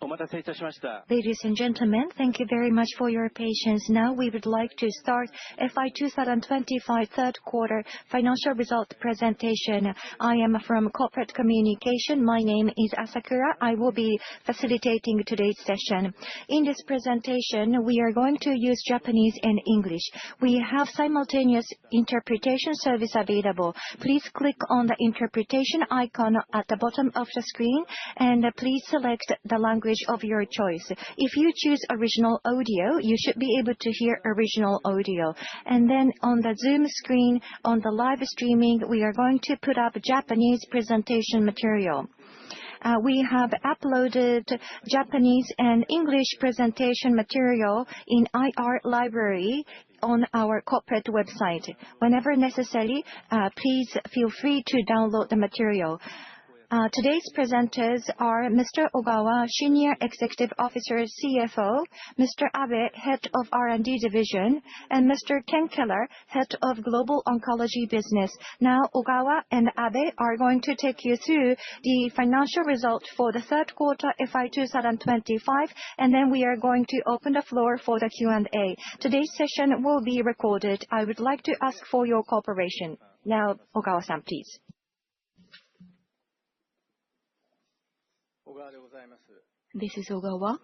Ladies and gentlemen, thank you very much for your patience. Now we would like to start FY2025 third quarter financial result presentation. I am from Corporate Communication. My name is Asakura. I will be facilitating today's session. In this presentation, we are going to use Japanese and English. We have simultaneous interpretation service available. Please click on the interpretation icon at the bottom of the screen and please select the language of your choice. If you choose original audio, you should be able to hear original audio. And then on the Zoom screen, on the live streaming, we are going to put up Japanese presentation material. We have uploaded Japanese and English presentation material in IR library on our corporate website. Whenever necessary, please feel free to download the material. Today's presenters are Mr. Ogawa, Senior Executive Officer, CFO, Mr. Abe, Head of R&D Division, and Mr. Ken Keller, Head of Global Oncology Business. Now, Ogawa and Abe are going to take you through the financial result for the third quarter FY2025, and then we are going to open the floor for the Q&A. Today's session will be recorded. I would like to ask for your cooperation. Now, Ogawa-san, please. This is Ogawa.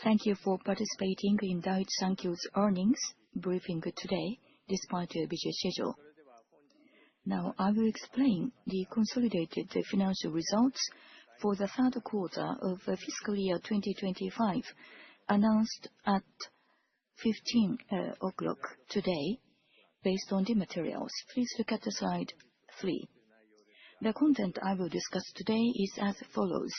Thank you for participating in Daiichi Sankyo's earnings briefing today, despite your busy schedule. Now, I will explain the consolidated financial results for the third quarter of Fiscal Year 2025, announced at 15 o'clock today, based on the materials. Please look at the slide 3. The content I will discuss today is as follows.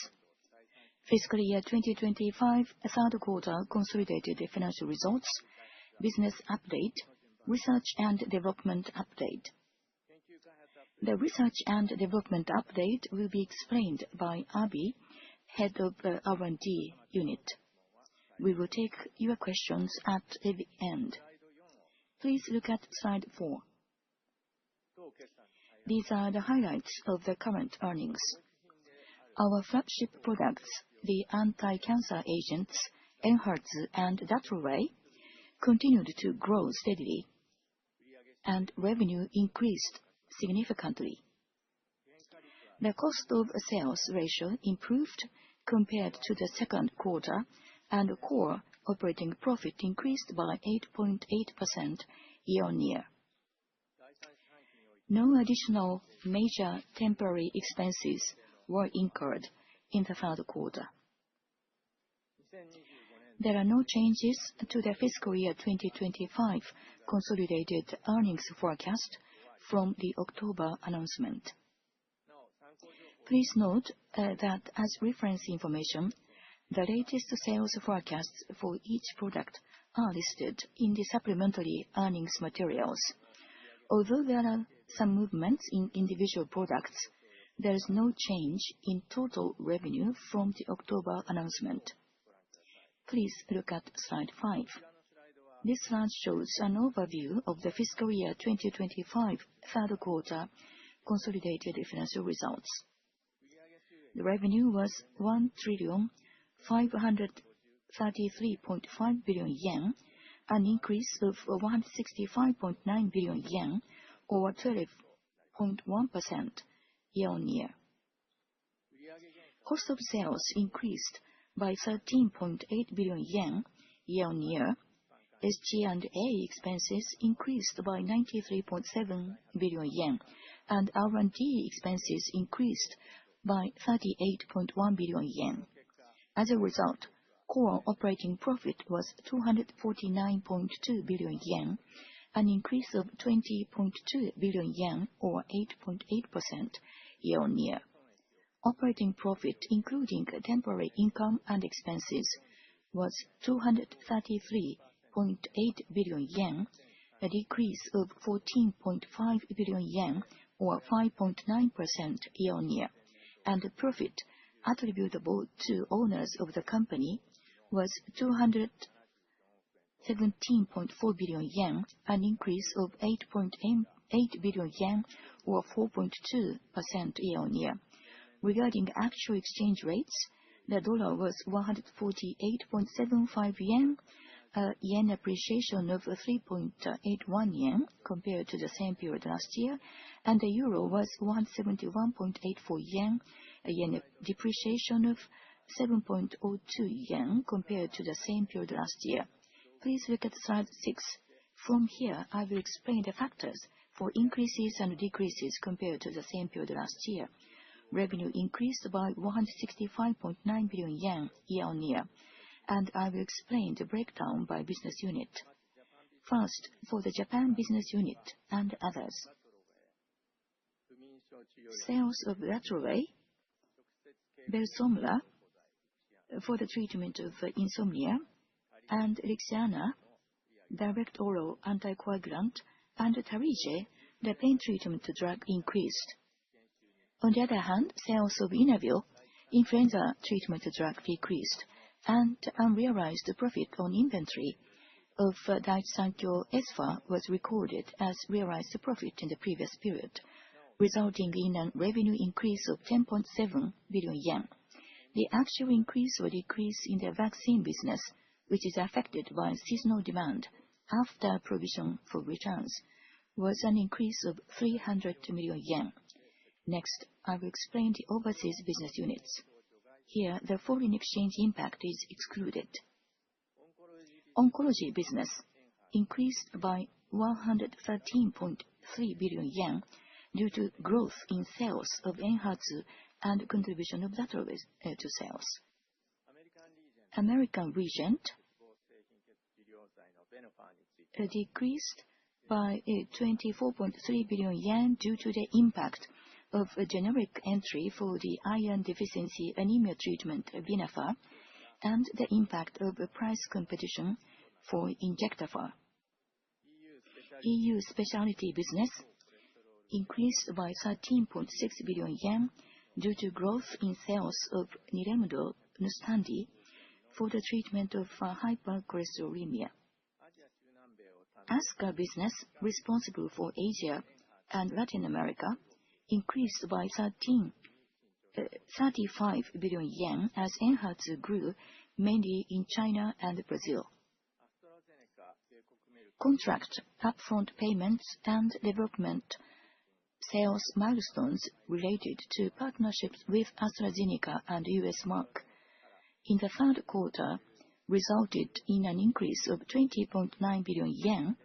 Fiscal Year 2025 third quarter consolidated financial results, business update, research and development update. The research and development update will be explained by Abe, Head of R&D Unit. We will take your questions at the end. Please look at slide 4. These are the highlights of the current earnings. Our flagship products, the anti-cancer agents, Enhertu and Datroway, continued to grow steadily, and revenue increased significantly. The cost of sales ratio improved compared to the second quarter, and core operating profit increased by 8.8% year-on-year. No additional major temporary expenses were incurred in the third quarter. There are no changes to the Fiscal Year 2025 consolidated earnings forecast from the October announcement. Please note that as reference information, the latest sales forecasts for each product are listed in the supplementary earnings materials. Although there are some movements in individual products, there is no change in total revenue from the October announcement. Please look at slide 5. This slide shows an overview of the Fiscal Year 2025 third quarter consolidated financial results. The revenue was 1,533.5 billion yen, an increase of 165.9 billion yen, or 12.1% year-on-year. Cost of sales increased by 13.8 billion yen year-on-year. SG&A expenses increased by 93.7 billion yen, and R&D expenses increased by 38.1 billion yen. As a result, core operating profit was 249.2 billion yen, an increase of 20.2 billion yen, or 8.8% year-on-year. Operating profit, including temporary income and expenses, was 233.8 billion yen, a decrease of 14.5 billion yen, or 5.9% year-on-year, and profit attributable to owners of the company was 217.4 billion yen, an increase of 8.8 billion yen, or 4.2% year-on-year. Regarding actual exchange rates, the dollar was 148.75 yen, a yen appreciation of 3.81 yen compared to the same period last year, and the euro was 171.84 yen, a yen depreciation of 7.02 yen compared to the same period last year. Please look at slide 6. From here, I will explain the factors for increases and decreases compared to the same period last year. Revenue increased by 165.9 billion yen year-on-year, and I will explain the breakdown by business unit. First, for the Japan business unit and others. Sales of Datroway, Belsomra for the treatment of insomnia, and Lixiana, direct oral anticoagulant, and Tarlige, the pain treatment drug, increased. On the other hand, sales of Inavir, influenza treatment drug, decreased, and unrealized profit on inventory of Daiichi Sankyo Espha was recorded as realized profit in the previous period, resulting in a revenue increase of 10.7 billion yen. The actual increase or decrease in the vaccine business, which is affected by seasonal demand after provision for returns, was an increase of 300 million yen. Next, I will explain the overseas business units. Here, the foreign exchange impact is excluded. Oncology business increased by 113.3 billion yen due to growth in sales of Enhertu and contribution of Datroway to sales. American region decreased by 24.3 billion yen due to the impact of a generic entry for the iron deficiency anemia treatment Vinafa and the impact of a price competition for Injectafer. EU specialty business increased by 13.6 billion yen due to growth in sales of Nilemdo Nustendi for the treatment of hypercholesterolemia. ASCA business, responsible for Asia and Latin America, increased by 35 billion yen as Enhertu grew mainly in China and Brazil. Contract upfront payments and development sales milestones related to partnerships with AstraZeneca and US Merck in the third quarter resulted in an increase of 20.9 billion yen.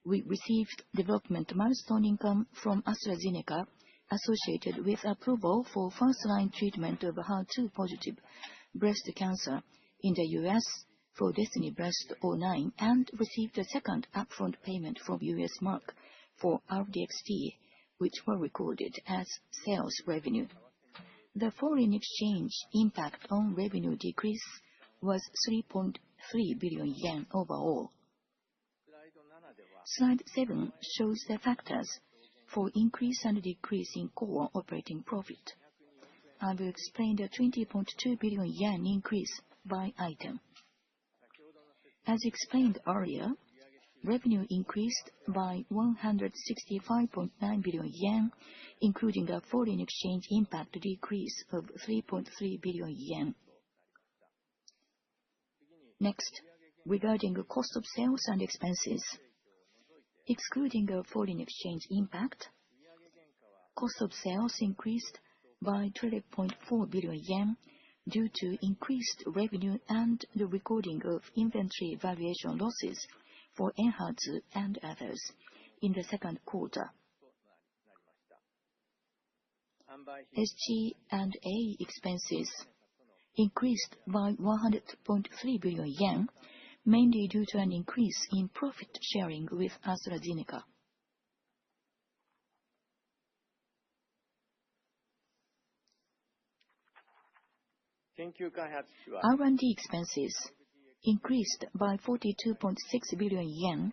We received development milestone income from AstraZeneca associated with approval for first-line treatment of HER2-positive breast cancer in the US for DESTINY-Breast09 and received a second upfront payment from US Merck for RDXT, which were recorded as sales revenue. The foreign exchange impact on revenue decrease was 3.3 billion yen overall. Slide 7 shows the factors for increase and decrease in core operating profit. I will explain the 20.2 billion yen increase by item. As explained earlier, revenue increased by 165.9 billion yen, including a foreign exchange impact decrease of 3.3 billion yen. Next, regarding the cost of sales and expenses. Excluding a foreign exchange impact, cost of sales increased by 12.4 billion yen due to increased revenue and the recording of inventory valuation losses for Enhertu and others in the second quarter. SG&A expenses increased by 100.3 billion yen, mainly due to an increase in profit sharing with AstraZeneca. R&D expenses increased by 42.6 billion yen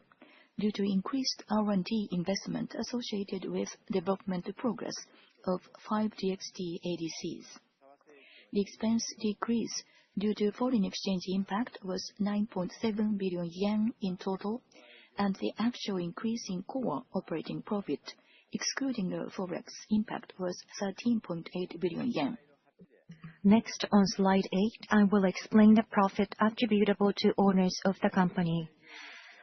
due to increased R&D investment associated with development progress of 5DXd ADCs. The expense decrease due to foreign exchange impact was 9.7 billion yen in total, and the actual increase in core operating profit, excluding the forex impact, was 13.8 billion yen. Next, on slide 8, I will explain the profit attributable to owners of the company.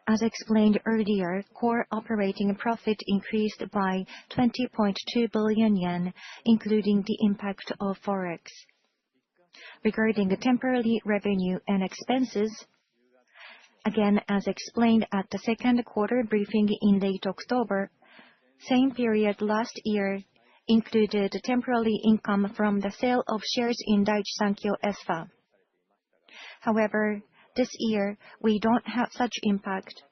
As explained earlier, core operating profit increased by 20.2 billion yen, including the impact of Forex. Regarding the temporary revenue and expenses, again, as explained at the second quarter briefing in late October, same period last year included temporary income from the sale of shares in Daiichi Sankyo S.F.A. However, this year, we don't have such impact.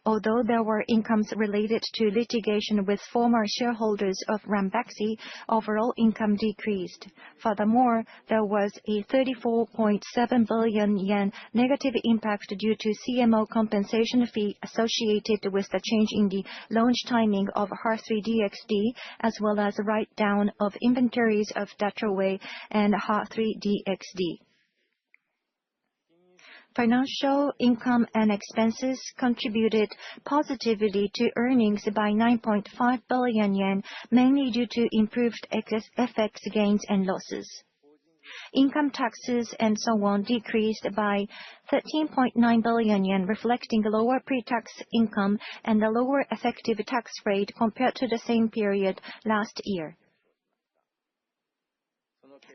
Although there were incomes related to litigation with former shareholders of Ranbaxy, overall income decreased. Furthermore, there was a 34.7 billion yen negative impact due to CMO compensation fee associated with the change in the launch timing of HER3-DXd, as well as write-down of inventories of Datroway and HER3-DXd. Financial income and expenses contributed positively to earnings by 9.5 billion yen, mainly due to improved FX gains and losses. Income taxes and so on decreased by 13.9 billion yen, reflecting lower pre-tax income and a lower effective tax rate compared to the same period last year.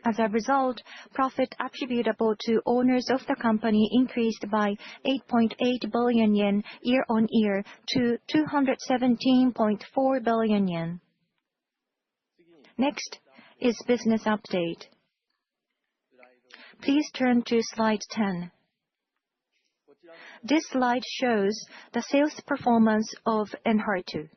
As a result, profit attributable to owners of the company increased by 8.8 billion yen year-on-year to 217.4 billion yen. Next is business update. Please turn to slide 10. This slide shows the sales performance of ENHERTU.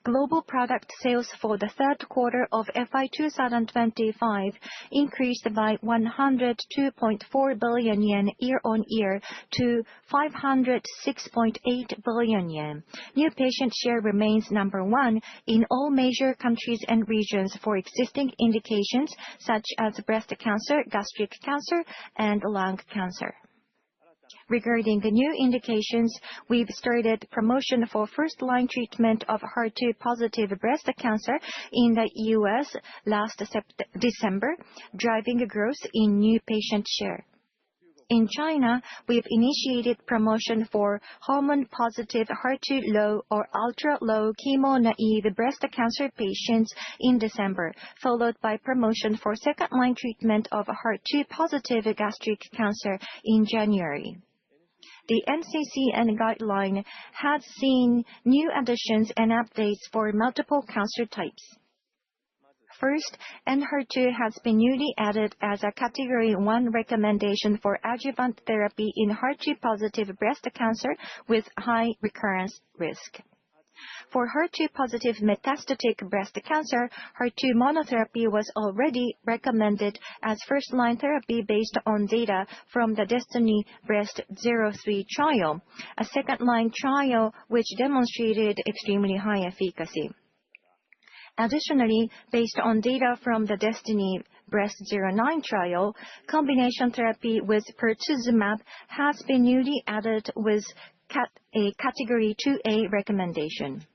Global product sales for the third quarter of FY2025 increased by 102.4 billion yen year-on-year to 506.8 billion yen. New patient share remains number one in all major countries and regions for existing indications such as breast cancer, gastric cancer, and lung cancer. Regarding the new indications, we've started promotion for first-line treatment of HER2-positive breast cancer in the U.S. last December, driving growth in new patient share. In China, we've initiated promotion for hormone-positive HER2-low or ultra-low chemo-naive breast cancer patients in December, followed by promotion for second-line treatment of HER2-positive gastric cancer in January. The NCCN guideline has seen new additions and updates for multiple cancer types. First, ENHERTU has been newly added as a Category 1 recommendation for adjuvant therapy in HER2-positive breast cancer with high recurrence risk. For HER2-positive metastatic breast cancer, HER2 monotherapy was already recommended as first-line therapy based on data from the DESTINY-Breast03 trial, a second-line trial which demonstrated extremely high efficacy. Additionally, based on data from the DESTINY-Breast09 trial, combination therapy with pertuzumab has been newly added with a Category 2A recommendation.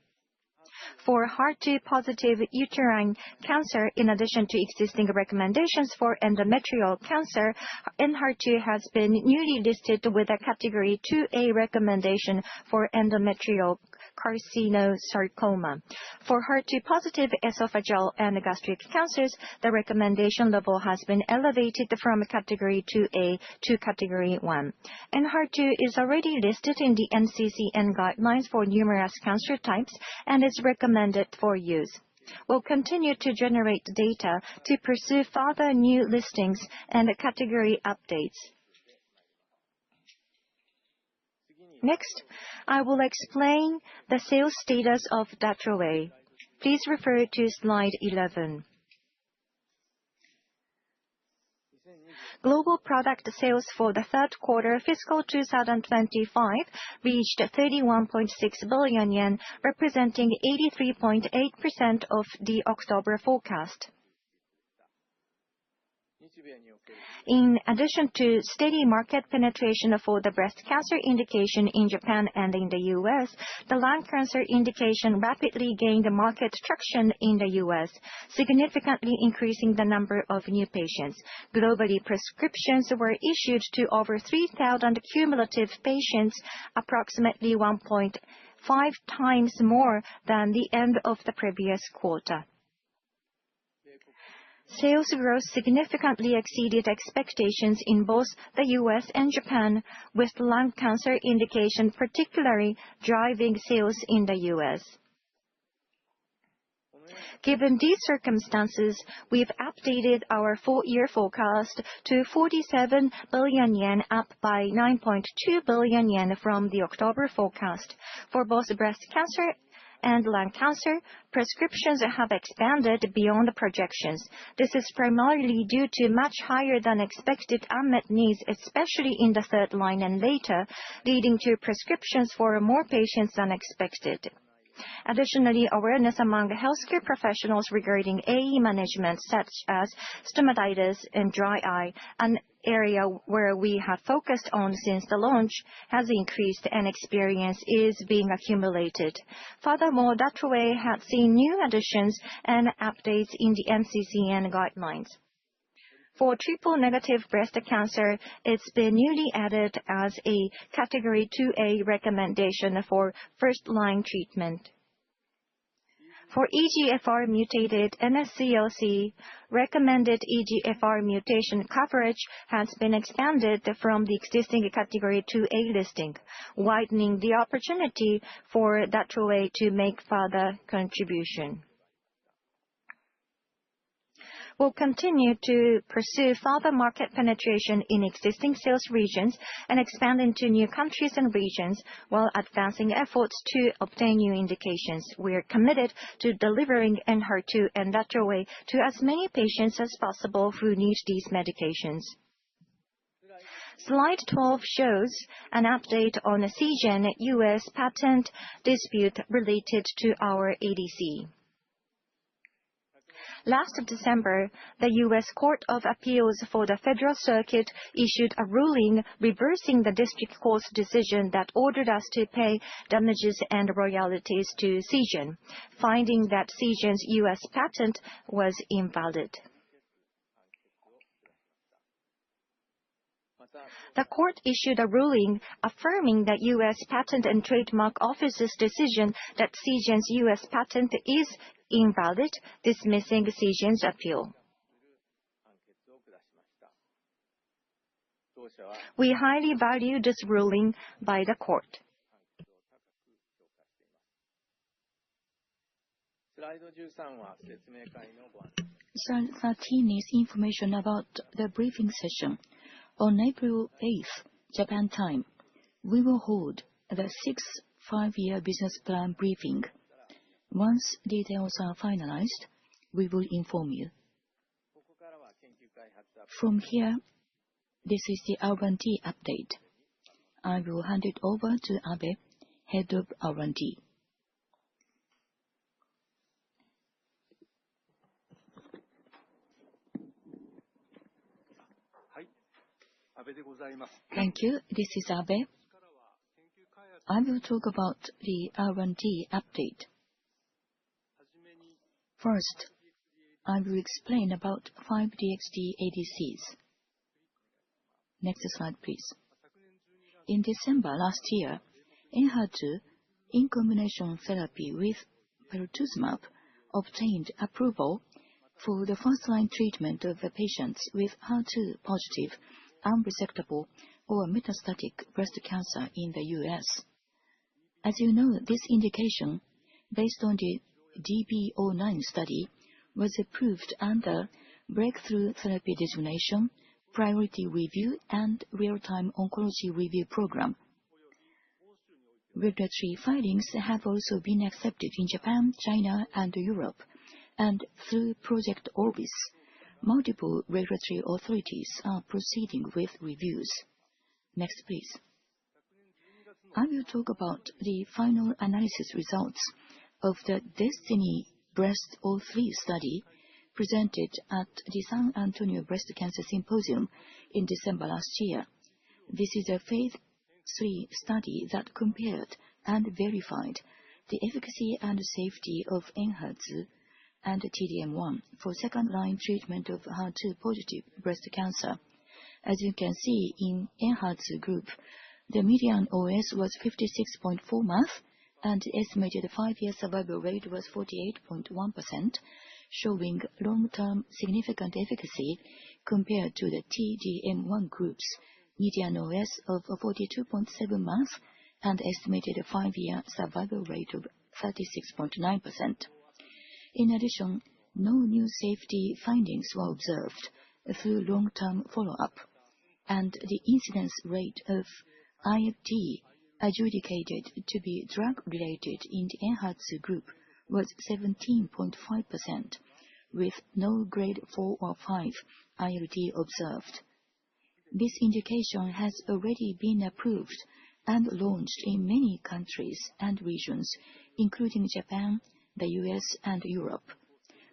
For HER2-positive uterine cancer, in addition to existing recommendations for endometrial cancer, ENHERTU has been newly listed with a Category 2A recommendation for endometrial carcinosarcoma. For HER2-positive esophageal and gastric cancers, the recommendation level has been elevated from Category 2A to Category 1. ENHERTU is already listed in the NCCN guidelines for numerous cancer types and is recommended for use. We'll continue to generate data to pursue further new listings and category updates. Next, I will explain the sales status of Datroway. Please refer to slide 11. Global product sales for the third quarter fiscal 2025 reached 31.6 billion yen, representing 83.8% of the October forecast. In addition to steady market penetration for the breast cancer indication in Japan and in the US, the lung cancer indication rapidly gained market traction in the US, significantly increasing the number of new patients. Globally, prescriptions were issued to over 3,000 cumulative patients, approximately 1.5 times more than the end of the previous quarter. Sales growth significantly exceeded expectations in both the US and Japan, with lung cancer indication particularly driving sales in the US. Given these circumstances, we've updated our full-year forecast to 47 billion yen, up by 9.2 billion yen from the October forecast. For both breast cancer and lung cancer, prescriptions have expanded beyond the projections. This is primarily due to much higher than expected unmet needs, especially in the third line and later, leading to prescriptions for more patients than expected. Additionally, awareness among healthcare professionals regarding AE management, such as stomatitis and dry eye, an area where we have focused on since the launch, has increased and experience is being accumulated. Furthermore, DATROWAY has seen new additions and updates in the NCCN guidelines. For triple-negative breast cancer, it's been newly added as a Category 2A recommendation for first-line treatment. For EGFR mutated NSCLC, recommended EGFR mutation coverage has been expanded from the existing Category 2A listing, widening the opportunity for DATROWAY to make further contribution. We'll continue to pursue further market penetration in existing sales regions and expand into new countries and regions while advancing efforts to obtain new indications. We are committed to delivering ENHERTU and DATROWAY to as many patients as possible who need these medications. Slide 12 shows an update on a Seagen US patent dispute related to our ADC. Last December, the U.S. Court of Appeals for the Federal Circuit issued a ruling reversing the district court's decision that ordered us to pay damages and royalties to Seagen, finding that Seagen's U.S. patent was invalid. The court issued a ruling affirming the U.S. Patent and Trademark Office's decision that Seagen's U.S. patent is invalid, dismissing Seagen's appeal. We highly value this ruling by the court. Slide 13 is information about the briefing session. On April 8th, Japan time, we will hold the 6th five-year business plan briefing. Once details are finalized, we will inform you. From here, this is the R&D update. I will hand it over to Abe, Head of R&D. Thank you. This is Abe. I will talk about the R&D update. First, I will explain about 5DXd ADCs. Next slide, please. In December last year, ENHERTU, in combination therapy with pertuzumab, obtained approval for the first-line treatment of the patients with HER2-positive, unresectable, or metastatic breast cancer in the U.S. As you know, this indication, based on the DB09 study, was approved under Breakthrough Therapy Designation, Priority Review, and Real-Time Oncology Review Program. Regulatory filings have also been accepted in Japan, China, and Europe, and through Project Orbis, multiple regulatory authorities are proceeding with reviews. Next, please. I will talk about the final analysis results of the DESTINY-Breast03 study presented at the San Antonio Breast Cancer Symposium in December last year. This is a phase 3 study that compared and verified the efficacy and safety of ENHERTU and TDM1 for second-line treatment of HER2-positive breast cancer. As you can see in ENHERTU group, the median OS was 56.4 months, and the estimated 5-year survival rate was 48.1%, showing long-term significant efficacy compared to the TDM1 group's median OS of 42.7 months and estimated 5-year survival rate of 36.9%. In addition, no new safety findings were observed through long-term follow-up, and the incidence rate of IFT adjudicated to be drug-related in the ENHERTU group was 17.5%, with no grade 4 or 5 ILD observed. This indication has already been approved and launched in many countries and regions, including Japan, the US, and Europe.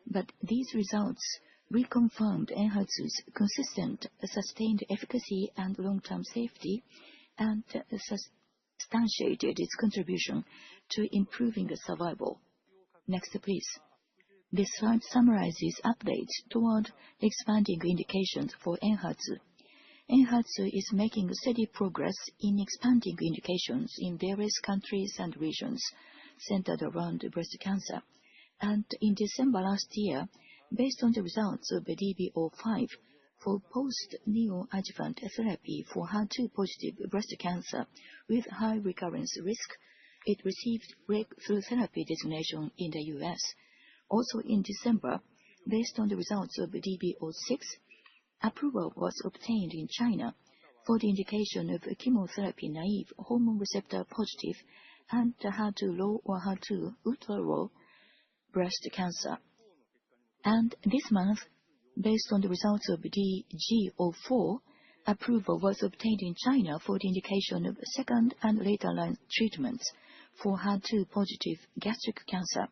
But these results reconfirmed ENHERTU's consistent, sustained efficacy and long-term safety, and substantiated its contribution to improving survival. Next, please. This slide summarizes updates toward expanding indications for ENHERTU. ENHERTU is making steady progress in expanding indications in various countries and regions centered around breast cancer. And in December last year, based on the results of the DB05 for post-neoadjuvant therapy for HER2-positive breast cancer with high recurrence risk, it received breakthrough therapy designation in the US. Also in December, based on the results of the DB06, approval was obtained in China for the indication of chemotherapy-naive hormone receptor positive and HER2-low or HER2-ultra-low breast cancer. And this month, based on the results of DG04, approval was obtained in China for the indication of second and later line treatments for HER2-positive gastric cancer.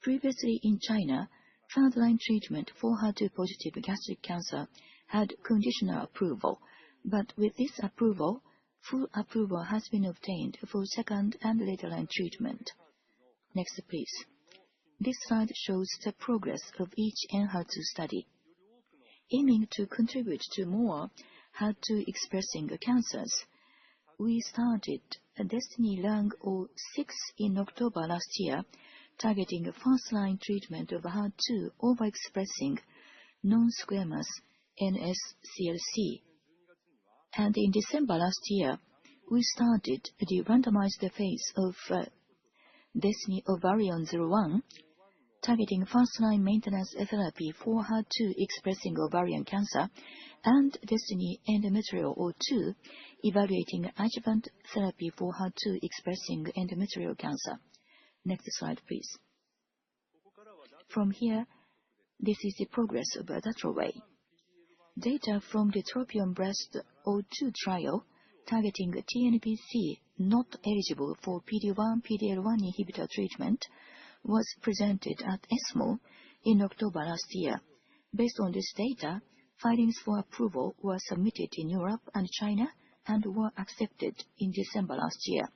Previously in China, third-line treatment for HER2-positive gastric cancer had conditional approval, but with this approval, full approval has been obtained for second and later-line treatment. Next, please. This slide shows the progress of each ENHERTU study. Aiming to contribute to more HER2-expressing cancers, we started DESTINY-Lung06 in October last year, targeting a first-line treatment of HER2 overexpressing non-squamous NSCLC. And in December last year, we started the randomized phase of DESTINY-Ovarian01, targeting first-line maintenance therapy for HER2-expressing ovarian cancer, and DESTINY-Endometrial02, evaluating adjuvant therapy for HER2-expressing endometrial cancer. Next slide, please. From here, this is the progress of DATROWAY. Data from the TROPION-Breast02 trial targeting TNBC not eligible for PD-1, PD-L1 inhibitor treatment was presented at ESMO in October last year. Based on this data, filings for approval were submitted in Europe and China and were accepted in December last year.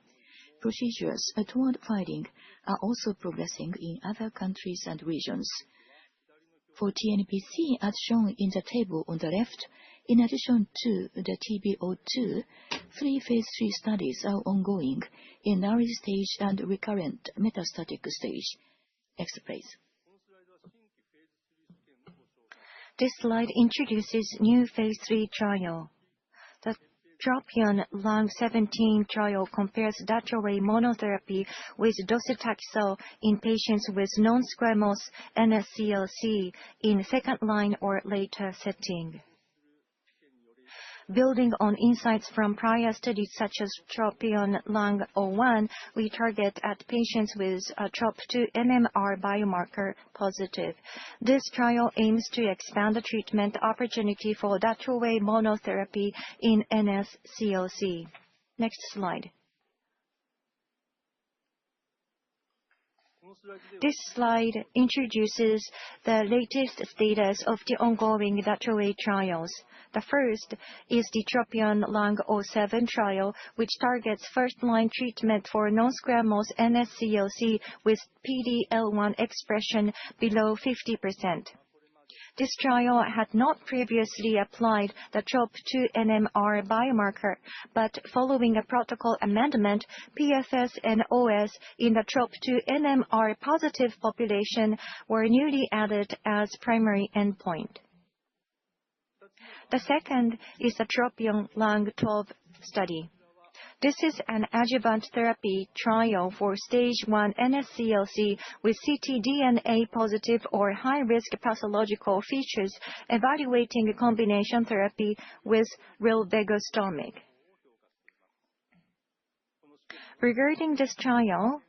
Procedures toward filing are also progressing in other countries and regions. For TNBC, as shown in the table on the left, in addition to the TB02, 3 phase 3 studies are ongoing in early stage and recurrent metastatic stage. Next, please. This slide introduces new phase 3 trial. The TROPION-Lung17 trial compares DATROWAY monotherapy with docetaxel in patients with non-squamous NSCLC in second-line or later setting. Building on insights from prior studies such as TROPION-Lung01, we target at patients with TROP2 MMR biomarker positive. This trial aims to expand the treatment opportunity for DATROWAY monotherapy in NSCLC. Next slide. This slide introduces the latest status of the ongoing DATROWAY trials. The first is the TROPION-Lung07 trial, which targets first-line treatment for non-squamous NSCLC with PD-L1 expression below 50%. This trial had not previously applied the TROP2 NMR biomarker, but following a protocol amendment, PFS and OS in the TROP2 NMR positive population were newly added as primary endpoint. The second is the TROPION-Lung12 study. This is an adjuvant therapy trial for stage 1 NSCLC with ctDNA positive or high-risk pathological features evaluating combination therapy with rilvegostomig. Regarding this trial,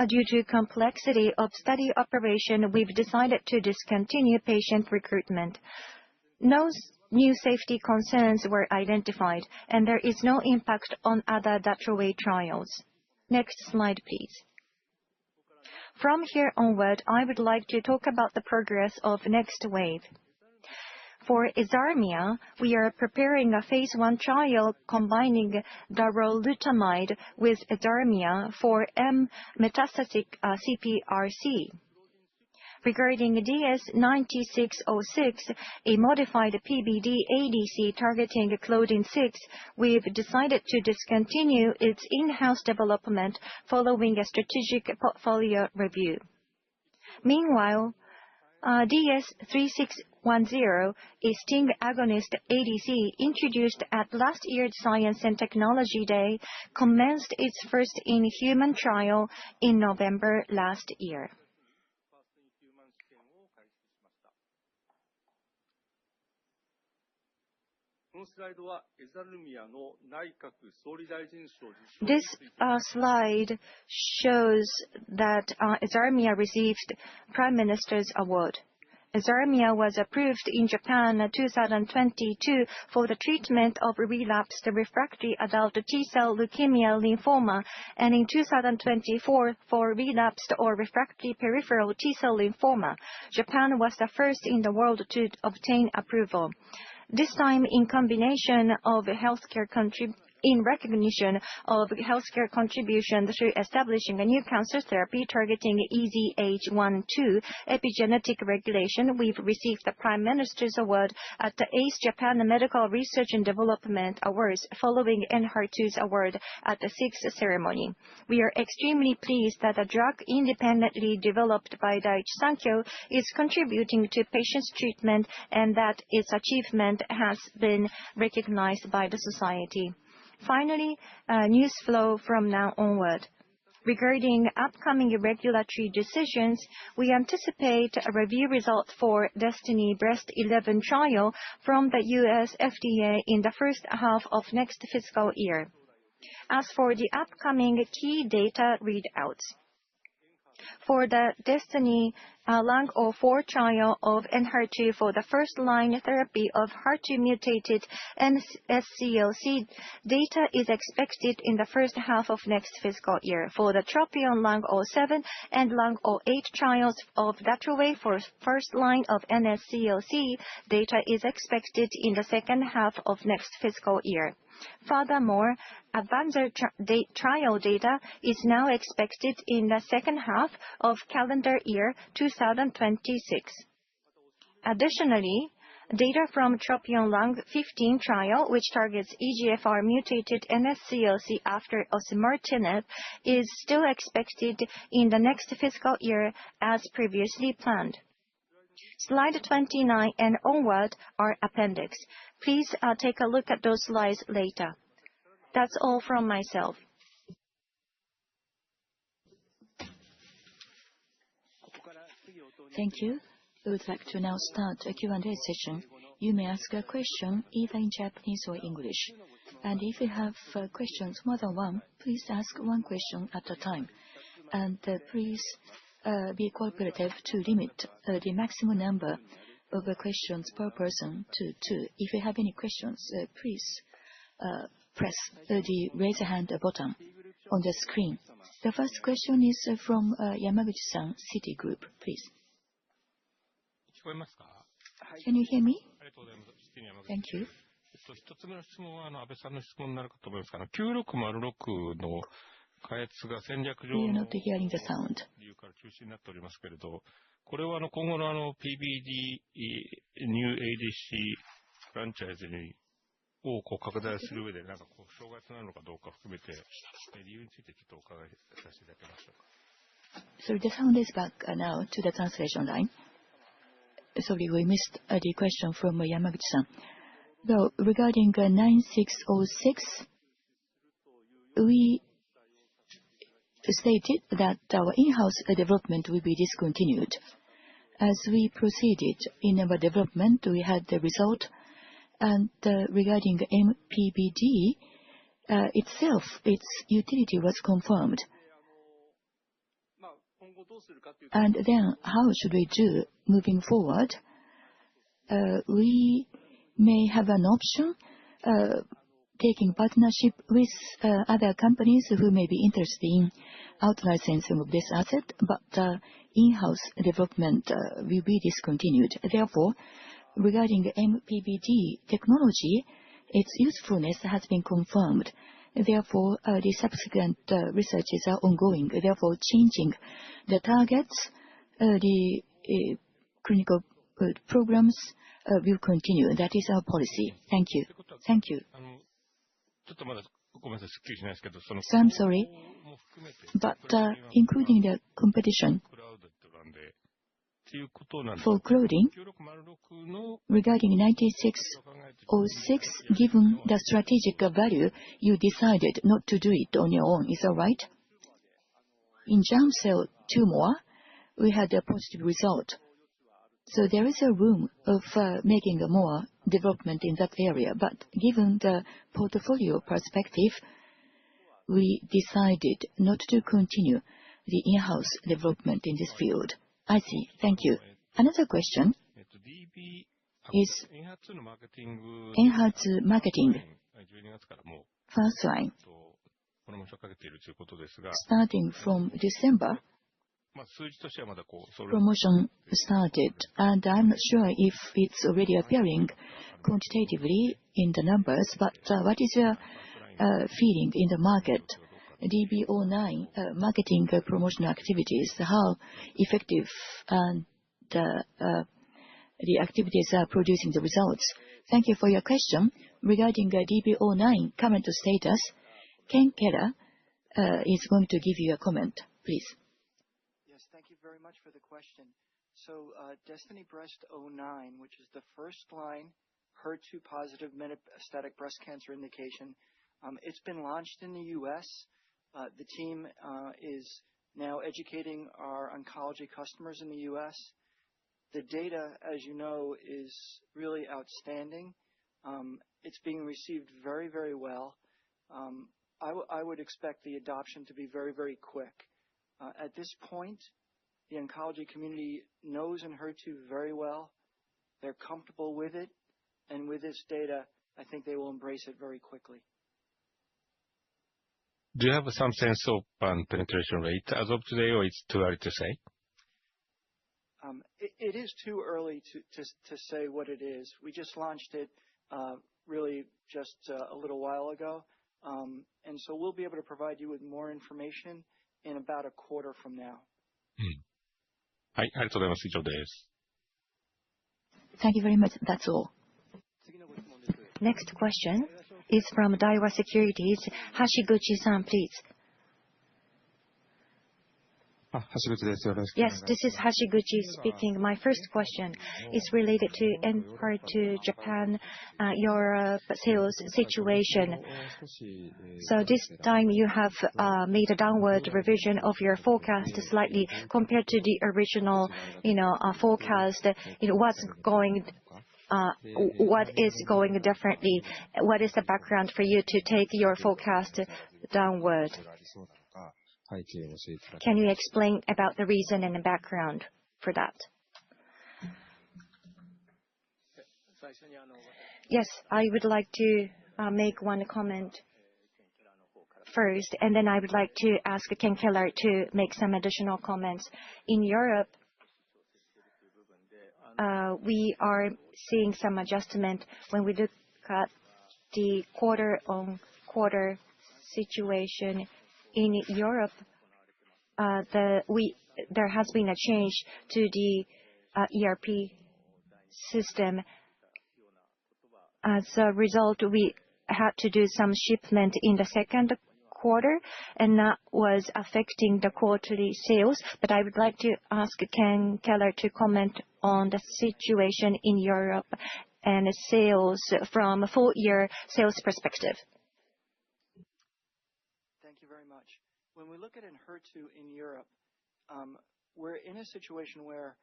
due to complexity of study operation, we've decided to discontinue patient recruitment. No new safety concerns were identified, and there is no impact on other DATROWAY trials. Next slide, please. From here onward, I would like to talk about the progress of next wave. For EZARMIA, we are preparing a phase 1 trial combining darolutamide with EZARMIA for metastatic CPRC. Regarding DS-9606, a modified PBD ADC targeting Claudin-6, we've decided to discontinue its in-house development following a strategic portfolio review. Meanwhile, DS-3610, a STING agonist ADC introduced at last year's Science and Technology Day, commenced its first in-human trial in November last year. This slide shows that EZARMIA received Prime Minister's Award. EZARMIA was approved in Japan in 2022 for the treatment of relapsed refractory adult T-cell leukemia lymphoma, and in 2024 for relapsed or refractory peripheral T-cell lymphoma. Japan was the first in the world to obtain approval. This time in recognition of healthcare contribution through establishing a new cancer therapy targeting EZH1/2 epigenetic regulation, we've received the Prime Minister's Award at the ACE Japan Medical Research and Development Awards, following ENHERTU's award at the 6th ceremony. We are extremely pleased that a drug independently developed by Daiichi Sankyo is contributing to patients' treatment and that its achievement has been recognized by the society. Finally, news flow from now onward. Regarding upcoming regulatory decisions, we anticipate a review result for DESTINY-Breast11 trial from the US FDA in the first half of next fiscal year. As for the upcoming key data readouts, for the DESTINY-Lung04 trial of ENHERTU for the first-line therapy of HER2-mutated NSCLC, data is expected in the first half of next fiscal year. For the TROPION-Lung07 and Lung08 trials of DATROWAY for first line of NSCLC, data is expected in the second half of next fiscal year. Furthermore, ADVANCER trial data is now expected in the second half of calendar year 2026. Additionally, data from TROPION-Lung15 trial, which targets EGFR-mutated NSCLC after osimertinib, is still expected in the next fiscal year as previously planned. Slide 29 and onward are appendix. Please take a look at those slides later. That's all from myself. Thank you. We would like to now start a Q&A session. You may ask a question either in Japanese or English. And if you have questions more than one, please ask one question at a time. And please be cooperative to limit the maximum number of questions per person to 2. If you have any questions, please press the raise a hand button. on the screen. The first question is from Yamaguchi-san, Citigroup, please. Can you hear me? Thank you. 一つ目の質問は安倍さんの質問になるかと思いますが、9606の開発が戦略上 We are not hearing the sound. 理由から中止になっておりますけれど、これは今後のPBD New ADC フランチャイズをこう拡大する上で、なんかこう障害となるのかどうか含めて、理由についてちょっとお伺いさせていただけましょうか。So the sound is back now to the translation line. Sorry, we missed the question from Yamaguchi-san. Though regarding 9606, we stated that our in-house development will be discontinued. As we proceeded in our development, we had the result, and regarding MPBD itself, its utility was confirmed. And then how should we do moving forward? We may have an option taking partnership with other companies who may be interested in out-licensing of this asset, but in-house development will be discontinued. Therefore, regarding MPBD technology, its usefulness has been confirmed. Therefore, the subsequent researches are ongoing. Therefore, changing the targets, the clinical programs will continue. That is our policy. Thank you. Thank you. So I'm sorry, but including the competition for clouding, regarding 9606, given the strategic value, you decided not to do it on your own. Is that right? In germ cell tumor, we had a positive result. So there is a room of making more development in that area. But given the portfolio perspective, we decided not to continue the in-house development in this field. I see. Thank you. Another question is Enhertu marketing. First line. Starting from December, promotion started, and I'm not sure if it's already appearing quantitatively in the numbers, but what is your feeling in the market? DB09 marketing promotional activities, how effective and the activities are producing the results? Thank you for your question. Regarding DB09 current status, Ken Keller is going to give you a comment, please. Yes, thank you very much for the question. So DESTINY-Breast09, which is the first line HER2 positive metastatic breast cancer indication, it's been launched in the U.S. The team is now educating our oncology customers in the U.S. The data, as you know, is really outstanding. It's being received very, very well. I would expect the adoption to be very, very quick. At this point, the oncology community knows Enhertu very well. They're comfortable with it. And with this data, I think they will embrace it very quickly. Do you have some sense of penetration rate as of today, or it's too early to say? It is too early to say what it is. We just launched it really just a little while ago. And so we'll be able to provide you with more information in about a quarter from now. はい、ありがとうございます。以上です。Thank you very much. That's all. Next question is from Daiwa Securities. Hashiguchi-san, please. Yes, this is Hashiguchi speaking. My first question is related to Enhertu Japan, your sales situation. So this time you have made a downward revision of your forecast slightly compared to the original, forecast. What is going differently? What is the background for you to take your forecast downward? Can you explain about the reason and the background for that? Yes, I would like to make one comment. first, and then I would like to ask Ken Keller to make some additional comments. In Europe, we are seeing some adjustment when we look at the quarter-on-quarter situation in Europe. There has been a change to the ERP system. As a result, we had to do some shipment in the second quarter, and that was affecting the quarterly sales. But I would like to ask Ken Keller to comment on the situation in Europe and sales from a full-year sales perspective. Thank you very much. When we look at Enhertu in Europe, we're in a situation where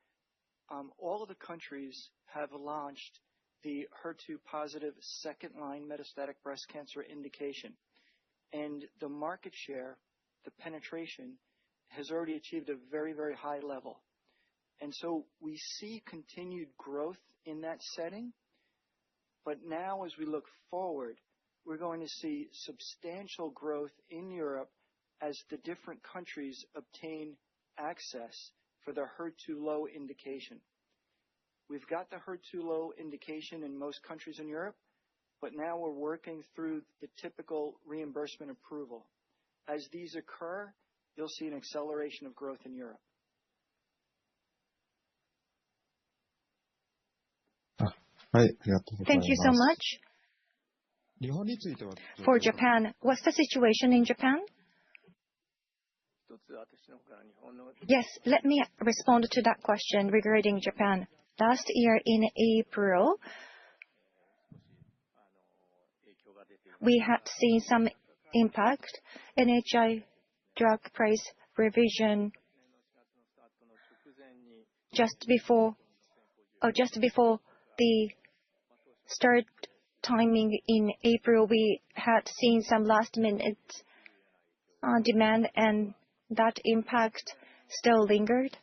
all of the countries have launched the HER2-positive second-line metastatic breast cancer indication. And the market share, the penetration, has already achieved a very, very high level. And so we see continued growth in that setting. But now, as we look forward, we're going to see substantial growth in Europe as the different countries obtain access for the HER2-low indication. We've got the HER2-low indication in most countries in Europe, but now we're working through the typical reimbursement approval. As these occur, you'll see an acceleration of growth in Europe. Thank you so much. For Japan, what's the situation in Japan? Yes, let me respond to that question regarding Japan. Last year in April, we had seen some impact. NHI drug price revision just before the start timing in April, we had seen some last-minute demand, and that impact still lingered.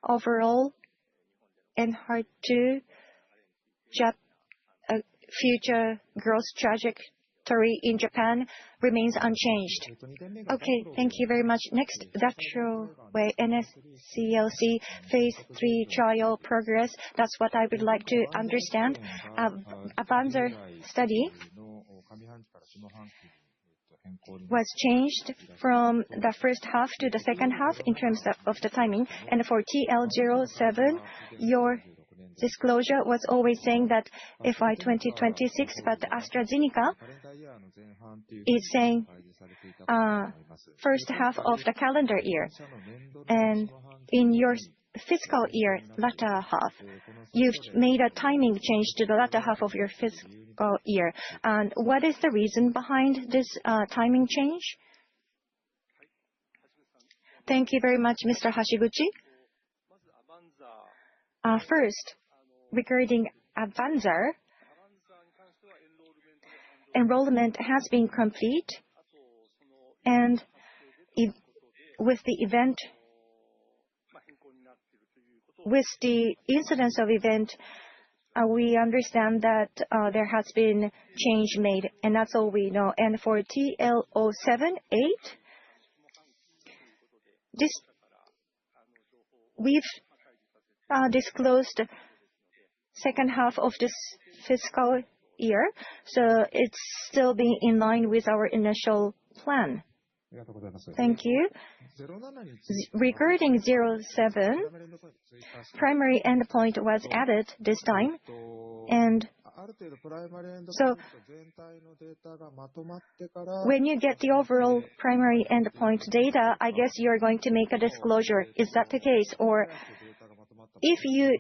Overall, Enhertu future growth trajectory in Japan remains unchanged. Okay, thank you very much. Next, DATROWAY NSCLC phase 3 trial progress. That's what I would like to understand. AVANZAR study was changed from the first half to the second half in terms of the timing. And for TL07, your disclosure was always saying that FY2026, but AstraZeneca is saying first half of the calendar year. And in your fiscal year latter half, you've made a timing change to the latter half of your fiscal year. And what is the reason behind this timing change? Thank you very much, Mr. Hashiguchi. First, regarding AVANZAR, enrollment has been complete, and with the incidence of event, we understand that there has been change made, and that's all we know. And for TL07-8, we've disclosed second half of this fiscal year, so it's still being in line with our initial plan. Thank you. Regarding 07, primary endpoint was added this time, and so when you get the overall primary endpoint data, I guess you're going to make a disclosure. Is that the case? Or if you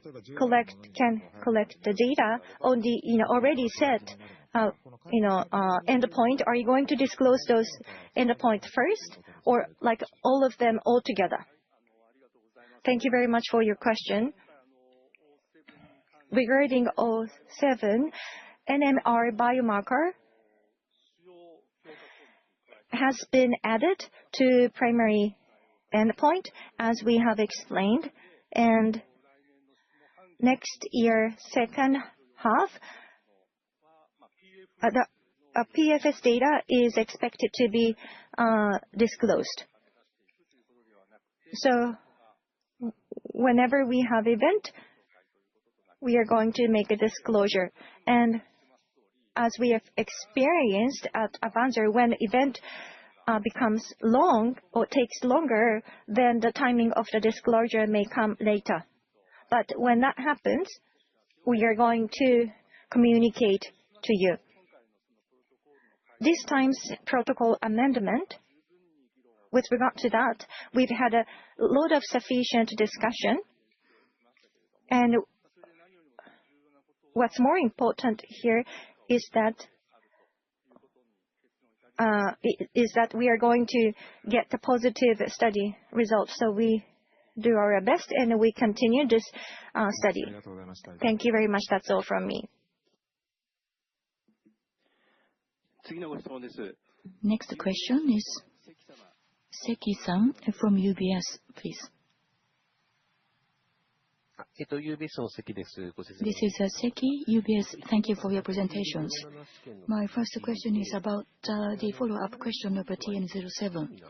can collect the data on the already set endpoint, are you going to disclose those endpoints first, or like all of them all together? Thank you very much for your question. Regarding 07, NMR biomarker has been added to primary endpoint, as we have explained, and next year, second half, PFS data is expected to be disclosed. So whenever we have event, we are going to make a disclosure. And as we have experienced at Avanzer, when event becomes long or takes longer, then the timing of the disclosure may come later. But when that happens, we are going to communicate to you. This time's protocol amendment, with regard to that, we've had a lot of sufficient discussion. And what's more important here is that we are going to get the positive study results. So we do our best and we continue this study. Thank you very much. That's all from me. Next question is Seki-san from UBS, please. This is Seki, UBS. Thank you for your presentations. My first question is about the follow-up question of TN07.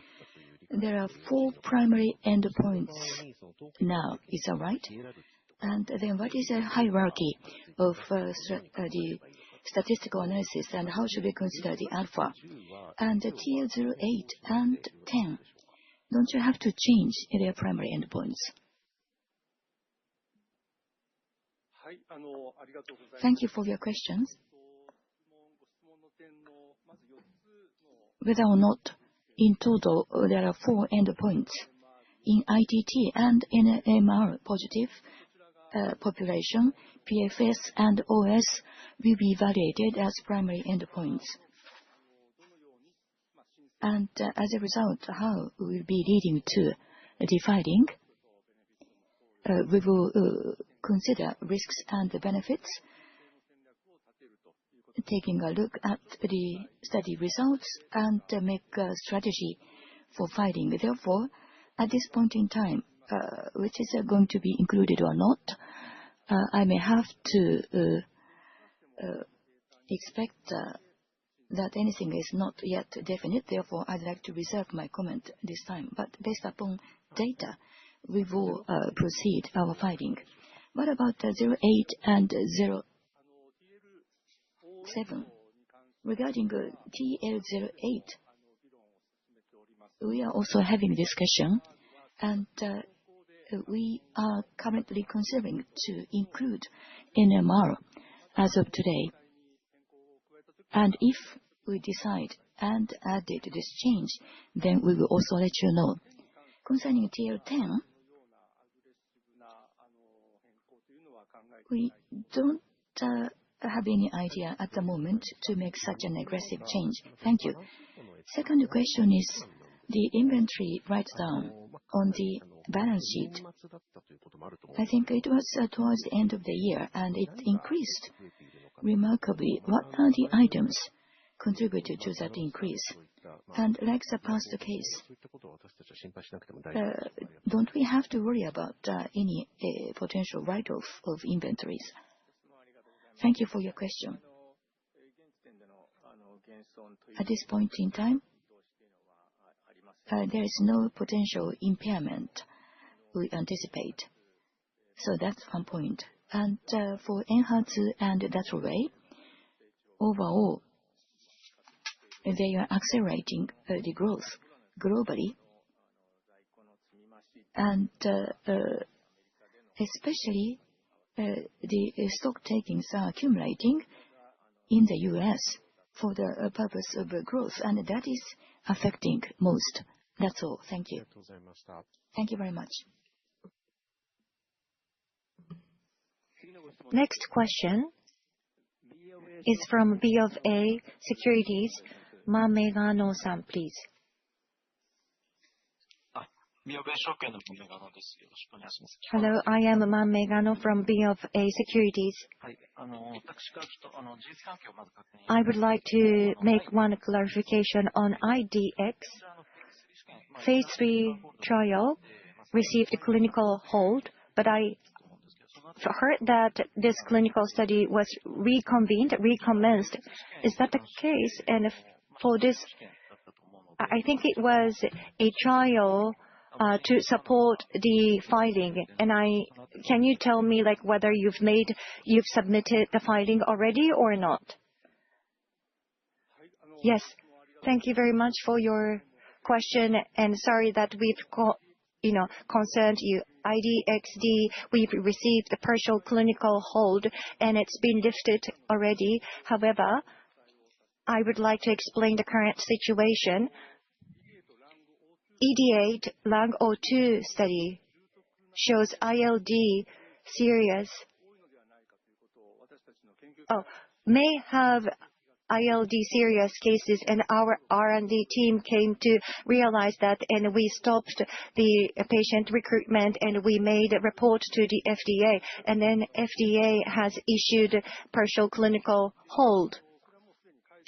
There are 4 primary endpoints now, is that right? And then what is the hierarchy of the statistical analysis, and how should we consider the alpha? And the TL08 and 10, don't you have to change their primary endpoints? Thank you for your questions. Whether or not in total there are 4 endpoints in ITT and in MR positive population, PFS and OS will be evaluated as primary endpoints. And as a result, how we will be leading to defining, we will consider risks and benefits, taking a look at the study results and make a strategy for filing. Therefore, at this point in time, which is going to be included or not, I may have to expect that anything is not yet definite. Therefore, I'd like to reserve my comment this time. But based upon data, we will proceed our filing. What about 08 and 07? Regarding TL08, we are also having discussion, and we are currently considering to include NMR as of today. And if we decide and added this change, then we will also let you know. Concerning TL10, we don't have any idea at the moment to make such an aggressive change. Thank you. Second question is the inventory write-down on the balance sheet. I think it was towards the end of the year, and it increased remarkably. What are the items contributed to that increase? And like the past case, don't we have to worry about any potential write-off of inventories? Thank you for your question. At this point in time, there is no potential impairment we anticipate. So that's one point. And for Enhertu and Datroway, overall, they are accelerating the growth globally. And especially the stock takings are accumulating in the US for the purpose of growth, and that is affecting most. That's all. Thank you. Thank you very much. Next question is from BofA Securities. Mamegano-san, please. Hello, I am Mamegano from BofA Securities. I would like to make one clarification on IDX. Phase 3 trial received a clinical hold, but I heard that this clinical study was recommenced. Is that the case? And for this, I think it was a trial to support the filing. And can you tell me whether you've submitted the filing already or not? Yes. Thank you very much for your question, and sorry that we've concerned you. IDXD, we've received the partial clinical hold, and it's been lifted already. However, I would like to explain the current situation. ED8 LANG-02 study shows ILD serious. May have ILD serious cases, and our R&D team came to realize that, and we stopped the patient recruitment, and we made a report to the FDA, and then FDA has issued partial clinical hold,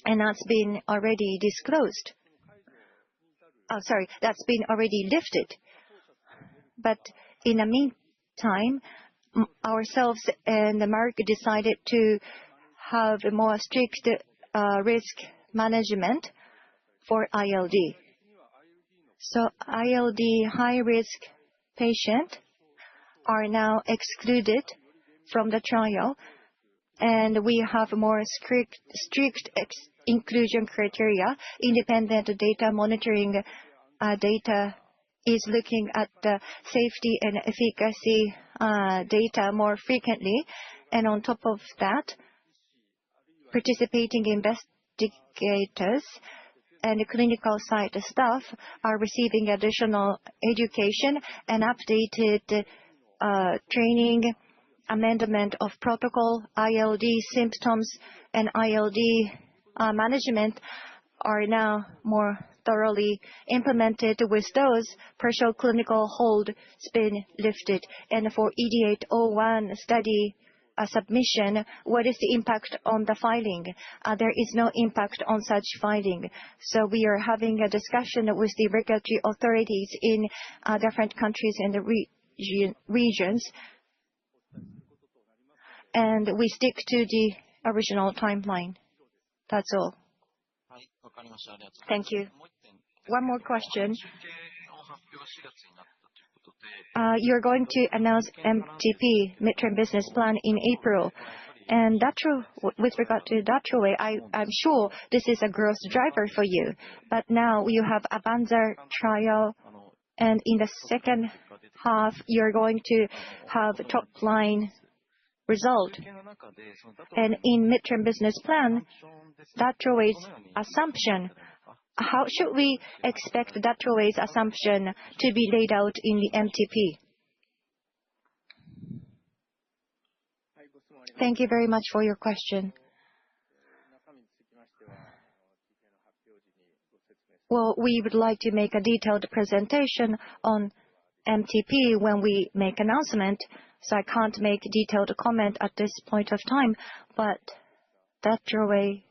and that's been already disclosed. That's been already lifted. But in the meantime, ourselves and Merck decided to have a more strict risk management for ILD. So ILD high-risk patients are now excluded from the trial, and we have more strict inclusion criteria. Independent data monitoring data is looking at the safety and efficacy data more frequently, and on top of that, participating investigators and clinical site staff are receiving additional education and updated training, amendment of protocol, ILD symptoms, and ILD management are now more thoroughly implemented. With those, partial clinical hold has been lifted. And for ED801 study submission, what is the impact on the filing? There is no impact on such filing. So we are having a discussion with the regulatory authorities in different countries and the regions, and we stick to the original timeline. That's all. Thank you. One more question. You're going to announce MTP, midterm business plan, in April. And with regard to Datroway, I'm sure this is a growth driver for you. But now you have a AVANZAR trial, and in the second half, you're going to have a top-line result. And in midterm business plan, Datroway's assumption, how should we expect Datroway's assumption to be laid out in the MTP? Thank you very much for your question. Well, we would like to make a detailed presentation on MTP when we make announcement, so I can't make detailed comment at this point of time, but Datroway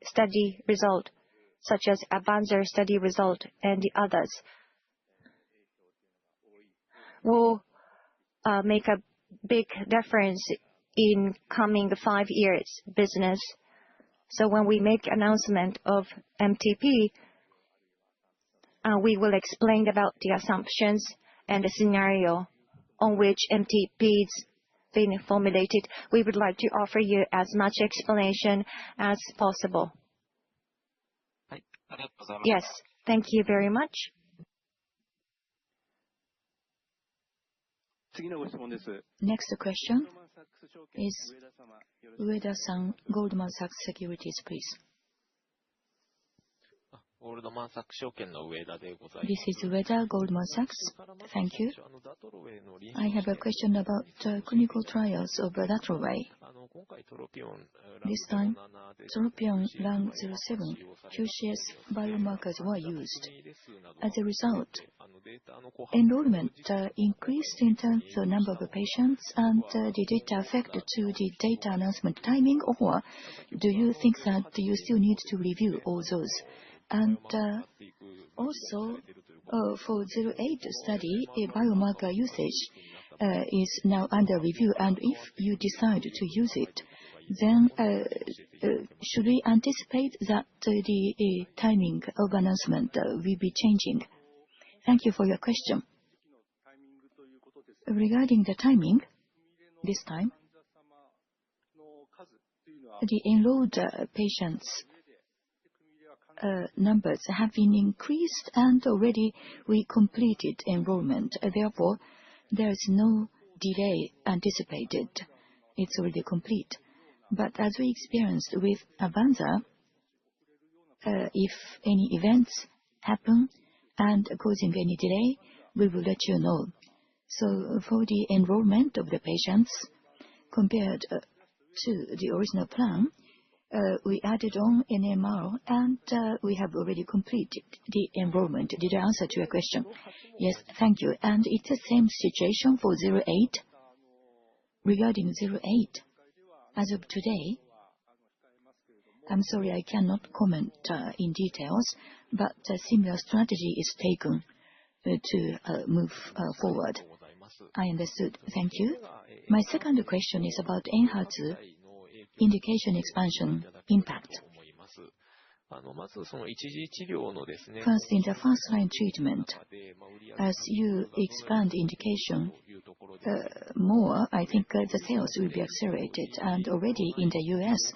study result, such as AVANZAR study result and the others, will make a big difference in coming 5 years business. So when we make announcement of MTP, we will explain about the assumptions and the scenario on which MTP is being formulated. We would like to offer you as much explanation as possible. Yes, thank you very much. Next question is Ueda-san, Goldman Sachs Securities, please. This is Ueda, Goldman Sachs. Thank you. I have a question about clinical trials of Datroway. This time, TROPION-Lung07 QCS biomarkers were used. As a result, enrollment increased in terms of number of patients, and did it affect to the data announcement timing, or do you think that you still need to review all those? And also, for 08 study, a biomarker usage, is now under review, and if you decide to use it, then should we anticipate that the timing of announcement will be changing? Thank you for your question. Regarding the timing, this time, the enrolled patients' numbers have been increased, and already we completed enrollment. Therefore, there is no delay anticipated. It's already complete. But as we experienced with Avanza, if any events happen and causing any delay, we will let you know. So for the enrollment of the patients, compared to the original plan, we added on NMR, and we have already completed the enrollment. Did I answer to your question? Yes, thank you. And it's the same situation for 08? Regarding 08, as of today, I'm sorry, I cannot comment in details, but a similar strategy is taken to move forward. I understood. Thank you. My second question is about ENHERTU indication expansion impact. First, in the first-line treatment, as you expand indication more, I think the sales will be accelerated. And already in the US,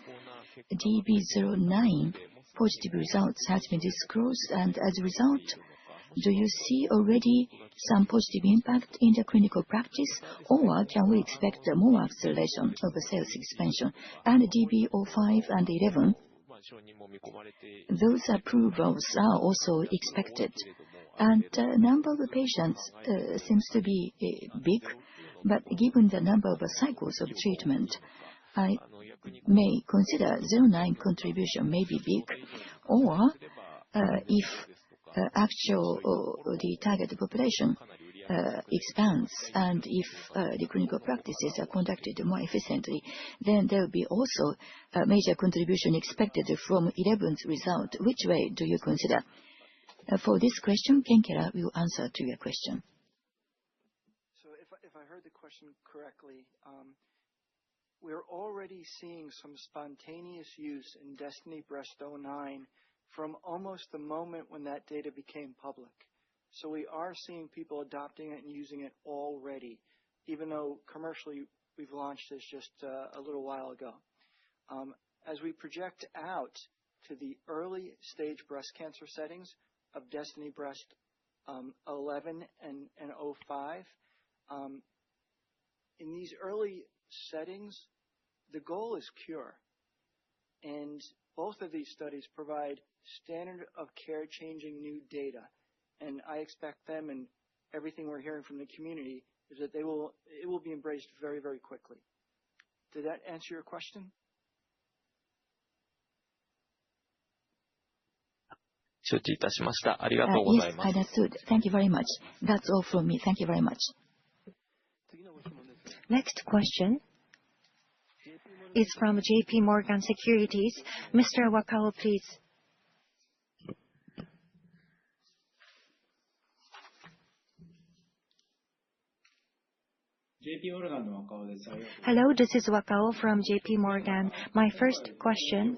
DB09 positive results have been disclosed, and as a result, do you see already some positive impact in the clinical practice, or can we expect more acceleration of the sales expansion? And DB05 and 11, those approvals are also expected. And the number of patients seems to be big, but given the number of cycles of treatment, I may consider 09 contribution may be big, or if the target population expands, and if the clinical practices are conducted more efficiently, then there will be also a major contribution expected from 11's result. Which way do you consider? For this question, Ken Keller will answer to your question. So if I heard the question correctly, we're already seeing some spontaneous use in DESTINY-Breast09 from almost the moment when that data became public. So we are seeing people adopting it and using it already, even though commercially we've launched this just a little while ago. As we project out to the early stage breast cancer settings of DESTINY-Breast 11 and 05, in these early settings, the goal is cure. And both of these studies provide standard of care changing new data. And I expect them, and everything we're hearing from the community, is that it will be embraced very, very quickly. Did that answer your question? Yes, understood. Thank you very much. That's all from me. Thank you very much. Next question is from JP Morgan Securities. Mr. Wakao, please. Hello, this is Wakao from JP Morgan. My first question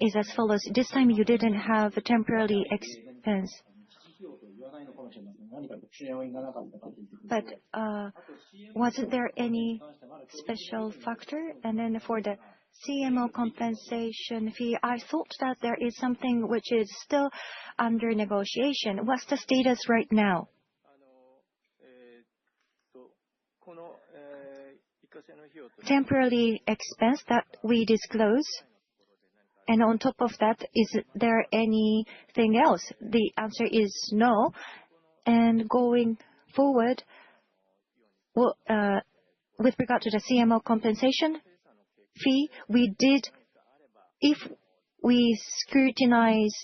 is as follows. This time you didn't have a temporary expense. But wasn't there any special factor? And then for the CMO compensation fee, I thought that there is something which is still under negotiation. What's the status right now? Temporary expense that we disclose, and on top of that, is there anything else? The answer is no. And going forward, well, with regard to the CMO compensation fee, if we scrutinize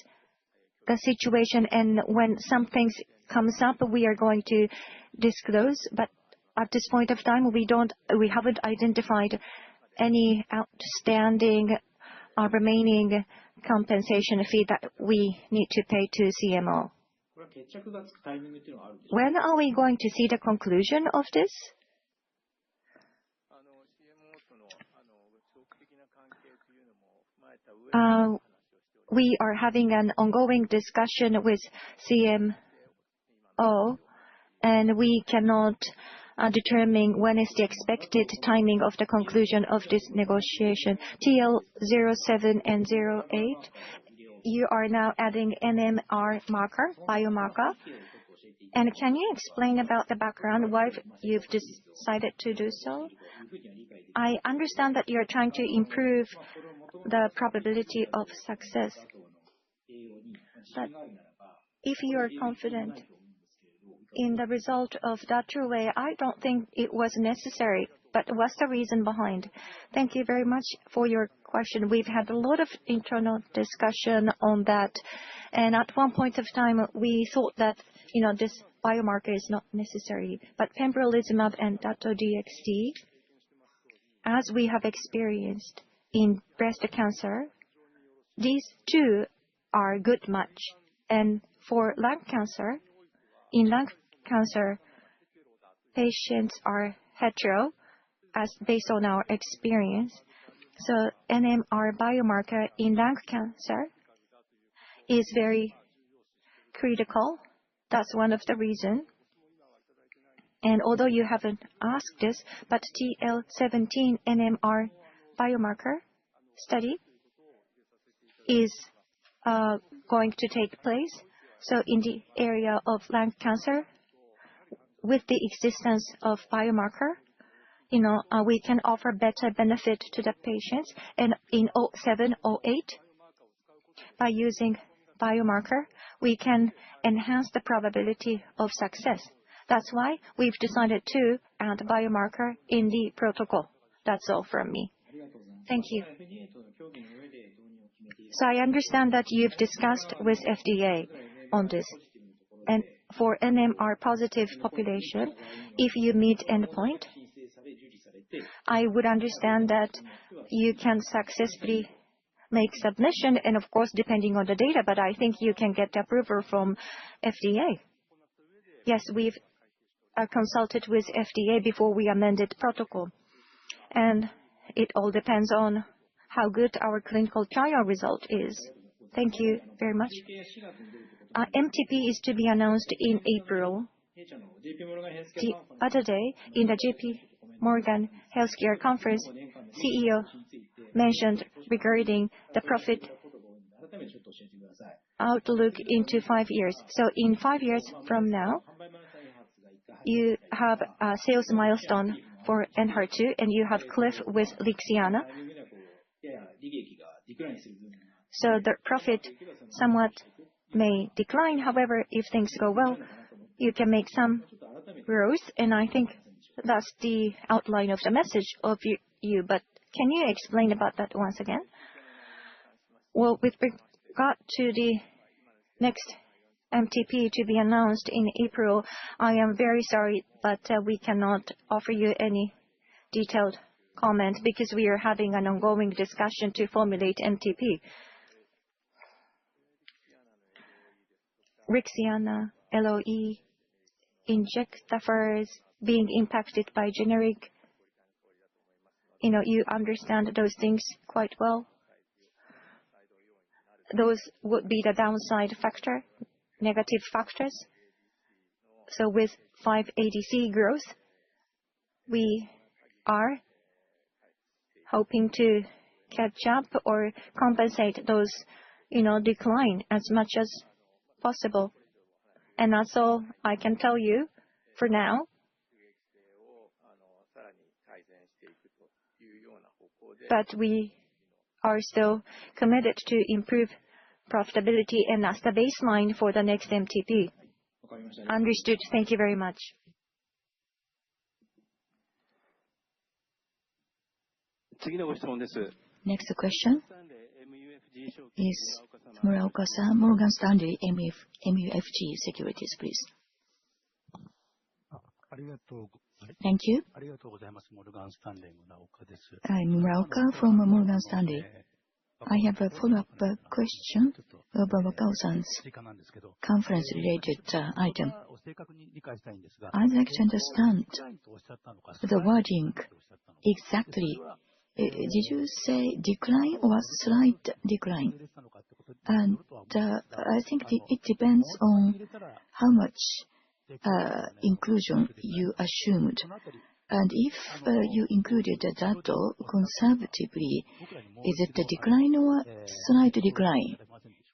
the situation and when something comes up, we are going to disclose. But at this point of time, we haven't identified any outstanding or remaining compensation fee that we need to pay to CMO. When are we going to see the conclusion of this? We are having an ongoing discussion with CMO, and we cannot determine when is the expected timing of the conclusion of this negotiation. TL07 and 08, you are now adding NMR marker, biomarker. And can you explain about the background, why you've decided to do so? I understand that you're trying to improve the probability of success. But if you are confident in the result of that way, I don't think it was necessary. But what's the reason behind? Thank you very much for your question. We've had a lot of internal discussion on that. And at one point of time, we thought that, this biomarker is not necessary. But pembrolizumab and Dato-DXd, as we have experienced in breast cancer, these two are a good match. And for lung cancer, in lung cancer, patients are hetero, as based on our experience. So NMR biomarker in lung cancer is very critical. That's one of the reasons. And although you haven't asked this, but TL17 NMR biomarker study is going to take place. So in the area of lung cancer, with the existence of biomarker, we can offer better benefit to the patients. And in 07, 08, by using biomarker, we can enhance the probability of success. That's why we've decided to add biomarker in the protocol. That's all from me. Thank you. So I understand that you've discussed with FDA on this. And for NMR positive population, if you meet endpoint, I would understand that you can successfully make submission, and of course, depending on the data, but I think you can get approval from FDA. Yes, we've consulted with FDA before we amended protocol. And it all depends on how good our clinical trial result is. Thank you very much. MTP is to be announced in April. The other day, in the JP Morgan Healthcare Conference, CEO mentioned regarding the profit outlook into 5 years. So in 5 years from now, you have a sales milestone for Enhertu, and you have cliff with Lixiana. So the profit somewhat may decline. However, if things go well, you can make some growth. And I think that's the outline of the message of you. But can you explain about that once again? Well, with regard to the next MTP to be announced in April, I am very sorry, but we cannot offer you any detailed comment because we are having an ongoing discussion to formulate MTP. Lixiana, LOE, injectables being impacted by generic. You understand those things quite well. Those would be the downside factor, negative factors. So with 5 ADC growth, we are hoping to catch up or compensate those, decline as much as possible. And that's all I can tell you for now. But we are still committed to improve profitability, and that's the baseline for the next MTP. Understood. Thank you very much. Next question is Muraoka-san, Morgan Stanley MUFG Securities, please. Thank you. I'm Muraoka from Morgan Stanley. I have a follow-up question about Wakao-san's conference-related item. I'd like to understand the wording exactly. Did you say decline or slight decline? And I think it depends on how much inclusion you assumed. And if you included that conservatively, is it a decline or slight decline?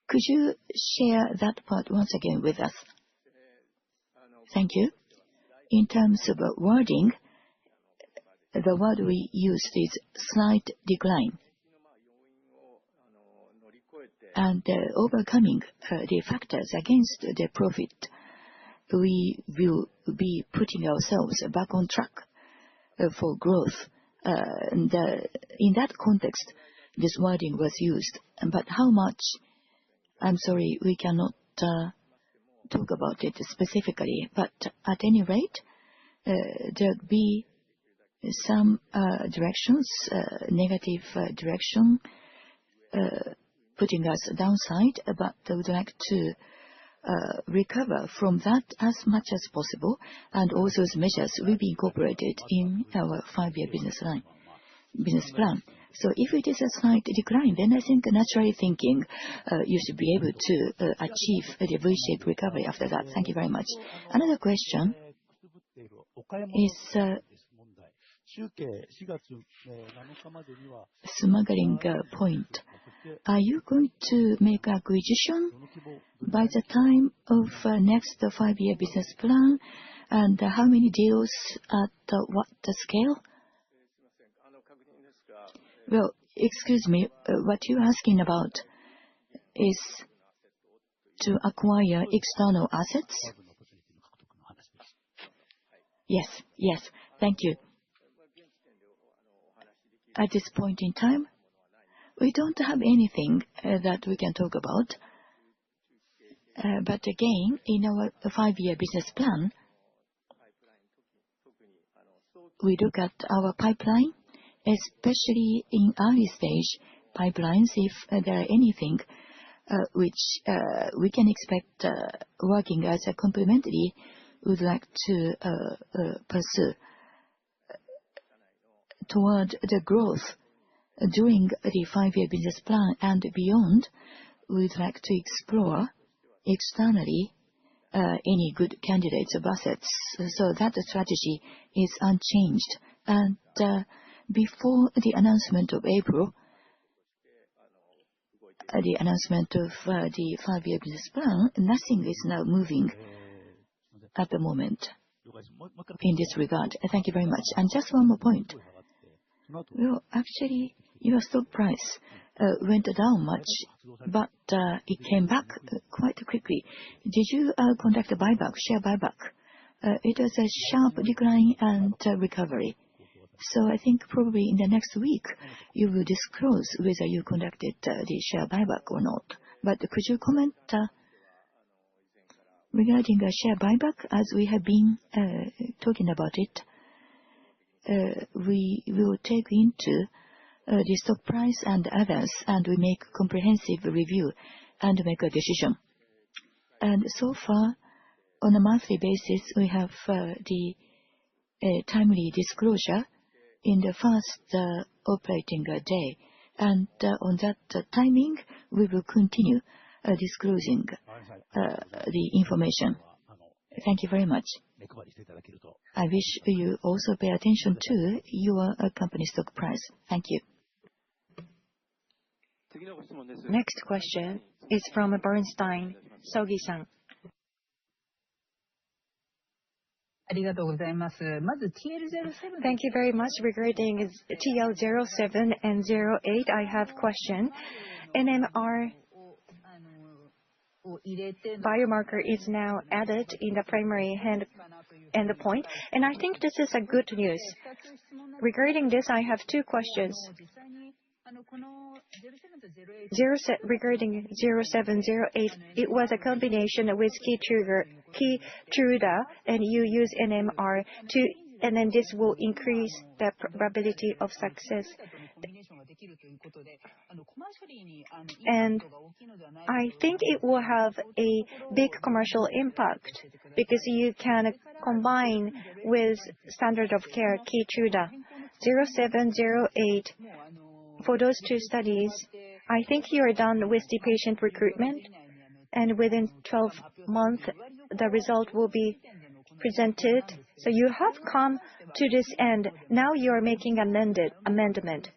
Could you share that part once again with us? Thank you. In terms of wording, the word we used is slight decline. And overcoming the factors against the profit, we will be putting ourselves back on track for growth. In that context, this wording was used. But how much? I'm sorry, we cannot talk about it specifically. But at any rate, there'll be some directions, negative direction, putting us downside, but we would like to recover from that as much as possible, and all those measures will be incorporated in our 5-year business plan. So if it is a slight decline, then I think naturally thinking you should be able to achieve the V-shaped recovery after that. Thank you very much. Another question is smuggling point. Are you going to make acquisition by the time of next 5-year business plan? And how many deals at what scale? Well, excuse me, what you're asking about is to acquire external assets? Yes, thank you. At this point in time, we don't have anything that we can talk about. But again, in our 5-year business plan, we look at our pipeline, especially in early stage pipelines, if there are anything which we can expect working as a complementary, we would like to pursue toward the growth during the 5-year business plan and beyond. We would like to explore externally any good candidates of assets. So that strategy is unchanged. And before the announcement of April, the announcement of the 5-year business plan, nothing is now moving at the moment in this regard. Thank you very much. And just one more point. Well, actually, your stock price went down much, but it came back quite quickly. Did you conduct a buyback, share buyback? It was a sharp decline and recovery. So I think probably in the next week, you will disclose whether you conducted the share buyback or not. But could you comment regarding a share buyback, as we have been talking about it? We will take into the stock price and others, and we make comprehensive review and make a decision. And so far, on a monthly basis, we have the timely disclosure in the first operating day. And on that timing, we will continue disclosing the information. Thank you very much. I wish you also pay attention to your company stock price. Thank you. Next question is from Bernstein, Sogi-san. Thank you very much. Regarding TL07 and 08, I have question. NMR biomarker is now added in the primary endpoint, and I think this is a good news. Regarding this, I have two questions. Regarding 0708, it was a combination with Keytruda, and you use NMR to, and then this will increase the probability of success. And I think it will have a big commercial impact because you can combine with standard of care Keytruda 0708. For those two studies, I think you are done with the patient recruitment, and within 12 months, the result will be presented. So you have come to this end. Now you are making amendment.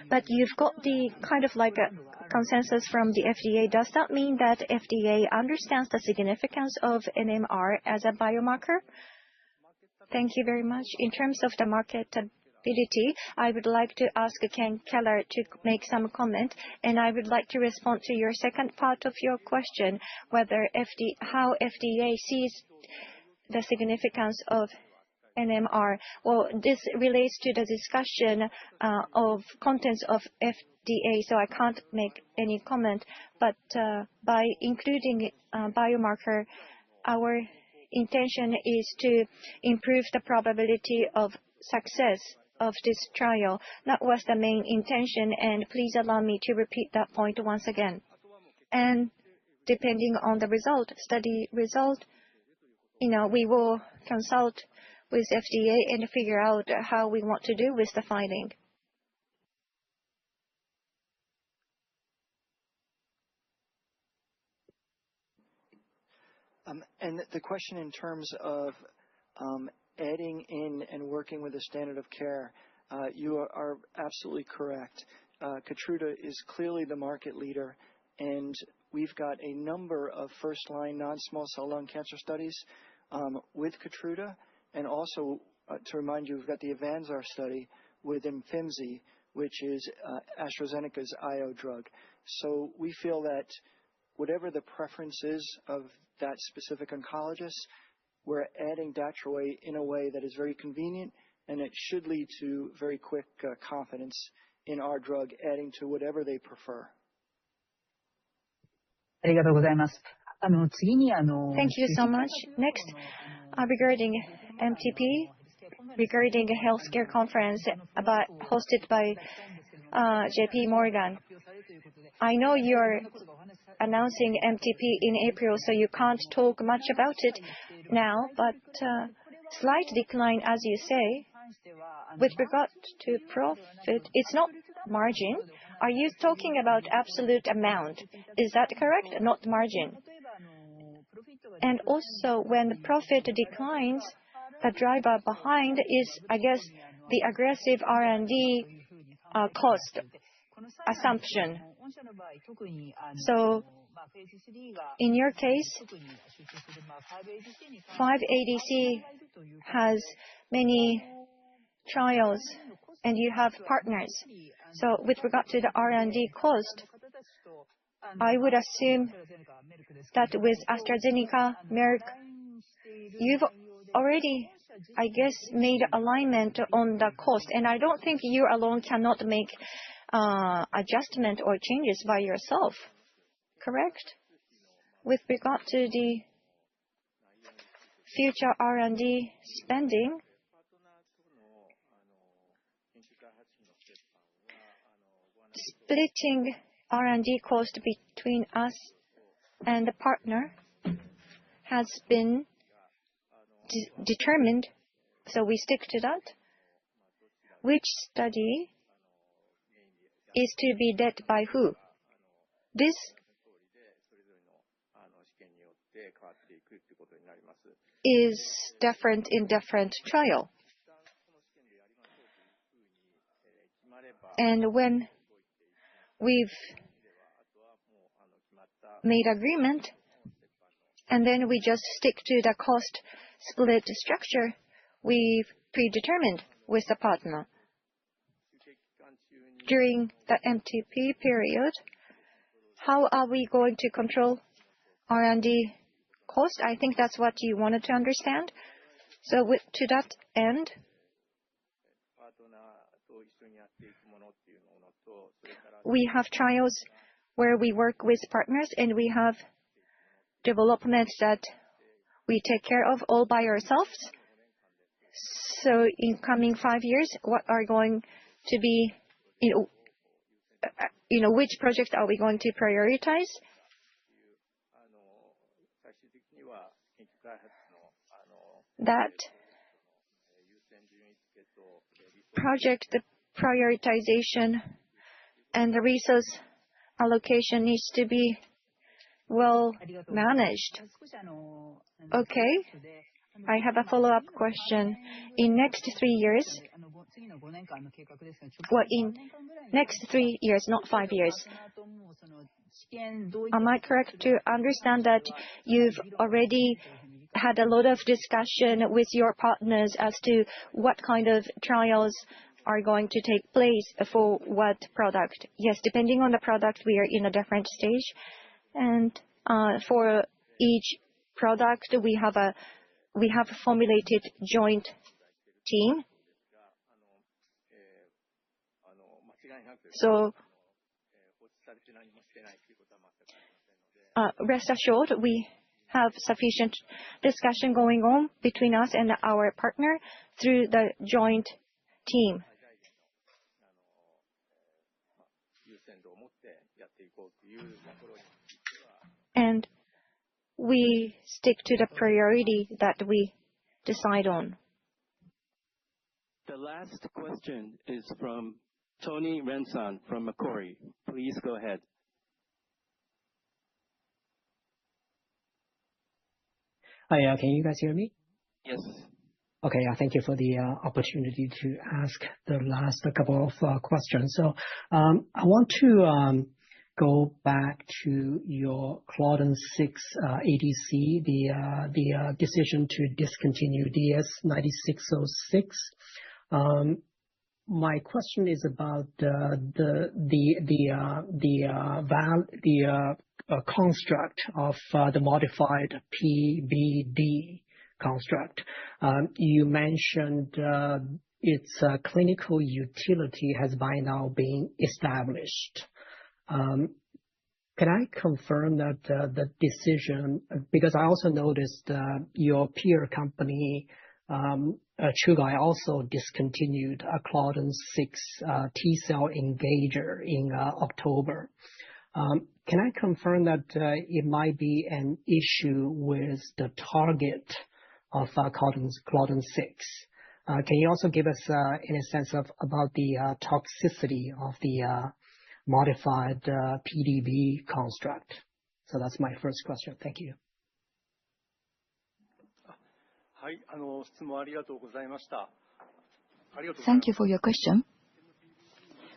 But you've got the kind of like a consensus from the FDA. Does that mean that FDA understands the significance of NMR as a biomarker? Thank you very much. In terms of the marketability, I would like to ask Ken Keller to make some comment, and I would like to respond to your second part of your question, how FDA sees the significance of NMR. Well, this relates to the discussion of contents of FDA, so I can't make any comment. But by including biomarker, our intention is to improve the probability of success of this trial. That was the main intention, and please allow me to repeat that point once again. And depending on the study result, we will consult with FDA and figure out how we want to do with the finding. And the question in terms of adding in and working with the standard of care, you are absolutely correct. Keytruda is clearly the market leader, and we've got a number of first-line non-small cell lung cancer studies with Keytruda. And also, to remind you, we've got the AVANZAR study with Imfinzi, which is AstraZeneca's IO drug. So we feel that whatever the preference is of that specific oncologist, we're adding Datroway in a way that is very convenient, and it should lead to very quick confidence in our drug, adding to whatever they prefer. Thank you so much. Next, regarding MTP, regarding a healthcare conference hosted by JP Morgan. I know you're announcing MTP in April, so you can't talk much about it now, but slight decline, as you say, with regard to profit, it's not margin. Are you talking about absolute amount? Is that correct? Not margin. And also, when the profit declines, the driver behind is, I guess, the aggressive R&D cost assumption. So, in your case, 5ADC has many trials, and you have partners. So, with regard to the R&D cost, I would assume that with AstraZeneca, Merck, you've already, I guess, made alignment on the cost. And I don't think you alone cannot make adjustment or changes by yourself. Correct? With regard to the future R&D spending, splitting R&D cost between us and the partner has been determined, so we stick to that. Which study is to be led by who? This is different in different trial. And when we've made agreement, and then we just stick to the cost split structure we've predetermined with the partner. During the MTP period, how are we going to control R&D cost? I think that's what you wanted to understand. So to that end, we have trials where we work with partners, and we have developments that we take care of all by ourselves. So in coming 5 years, what are going to be which project are we going to prioritize? That project prioritization and the resource allocation needs to be well managed. Okay. I have a follow-up question. In next 3 years, not 5 years, am I correct to understand that you've already had a lot of discussion with your partners as to what kind of trials are going to take place for what product? Yes, depending on the product, we are in a different stage. And for each product, we have formulated joint team. So rest assured, we have sufficient discussion going on between us and our partner through the joint team. And we stick to the priority that we decide on. The last question is from Tony Ren-san from Macquarie. Please go ahead. Hi, can you guys hear me? Yes. Okay, thank you for the opportunity to ask the last couple of questions. So I want to go back to your Claudin-6 ADC, the decision to discontinue DS-9606. My question is about the construct of the modified PBD construct. You mentioned its clinical utility has by now been established. Can I confirm that the decision, because I also noticed your peer company, Chugai, also discontinued a Claudin-6 T-cell engager in October. Can I confirm that it might be an issue with the target of Claudin-6? Can you also give us any sense about the toxicity of the modified PDB construct? So that's my first question. Thank you. Thank you for your question.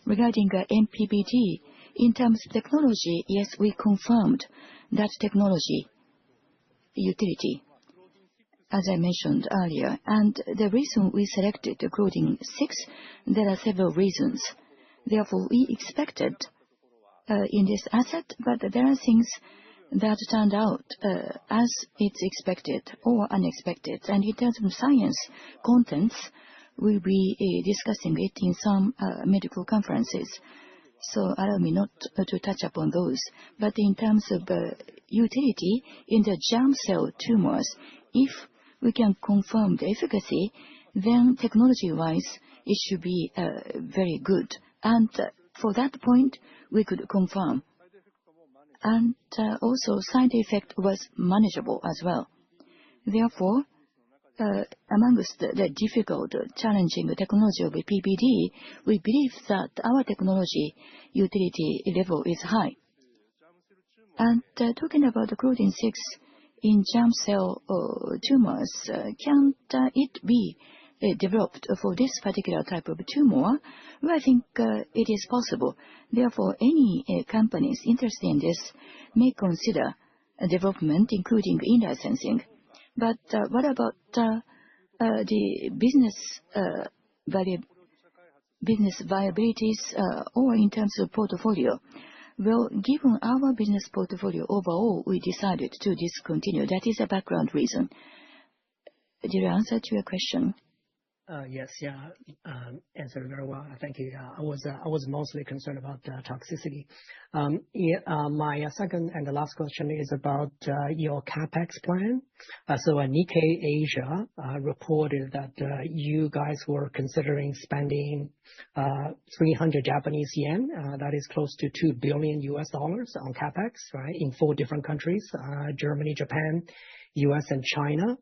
Regarding MPBD, in terms of technology, yes, we confirmed that technology utility, as I mentioned earlier. And the reason we selected the Claudin-6, there are several reasons. Therefore, we expected in this asset, but there are things that turned out as it's expected or unexpected. And in terms of science contents, we'll be discussing it in some medical conferences. So allow me not to touch upon those. But in terms of utility in the germ cell tumors, if we can confirm the efficacy, then technology-wise, it should be very good. And for that point, we could confirm. And also, side effect was manageable as well. Therefore, amongst the difficult, challenging technology of PBD, we believe that our technology utility level is high. And talking about the Claudin-6 in germ cell tumors, can it be developed for this particular type of tumor? Well, I think it is possible. Therefore, any companies interested in this may consider development, including in-licensing. But what about the business viabilities or in terms of portfolio? Well, given our business portfolio overall, we decided to discontinue. That is a background reason. Did I answer to your question? Yes, yeah, answered very well. Thank you. I was mostly concerned about toxicity. My second and the last question is about your CapEx plan. So Nikkei Asia reported that you guys were considering spending 300 Japanese yen, that is close to $2 billion on CapEx, right, in 4 different countries, Germany, Japan, US, and China.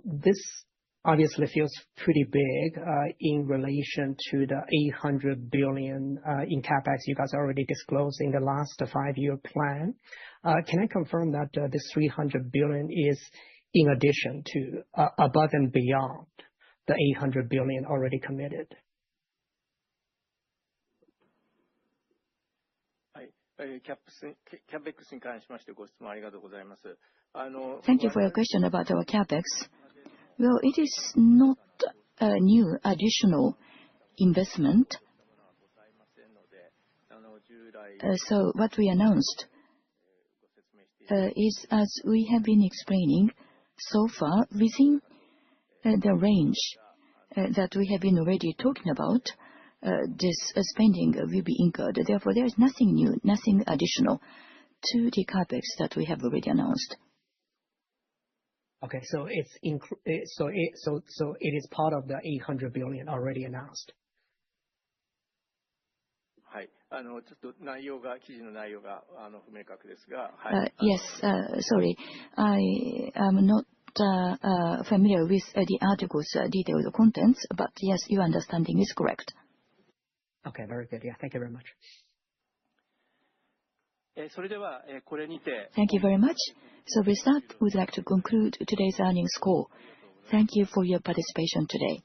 This obviously feels pretty big in relation to the 800 billion in CapEx you guys already disclosed in the last 5-year plan. Can I confirm that this 300 billion is in addition to, above and beyond the 800 billion already committed? Thank you for your question about our CapEx. Well, it is not a new additional investment. So what we announced is, as we have been explaining so far, within the range that we have been already talking about, this spending will be incurred. Therefore, there is nothing new, nothing additional to the CapEx that we have already announced. Okay, so it is part of the 800 billion already announced. Yes, sorry, I am not familiar with the article's detailed contents, but yes, your understanding is correct. Okay, very good. Yeah, thank you very much. Thank you very much. So with that, we'd like to conclude today's earnings call. Thank you for your participation today.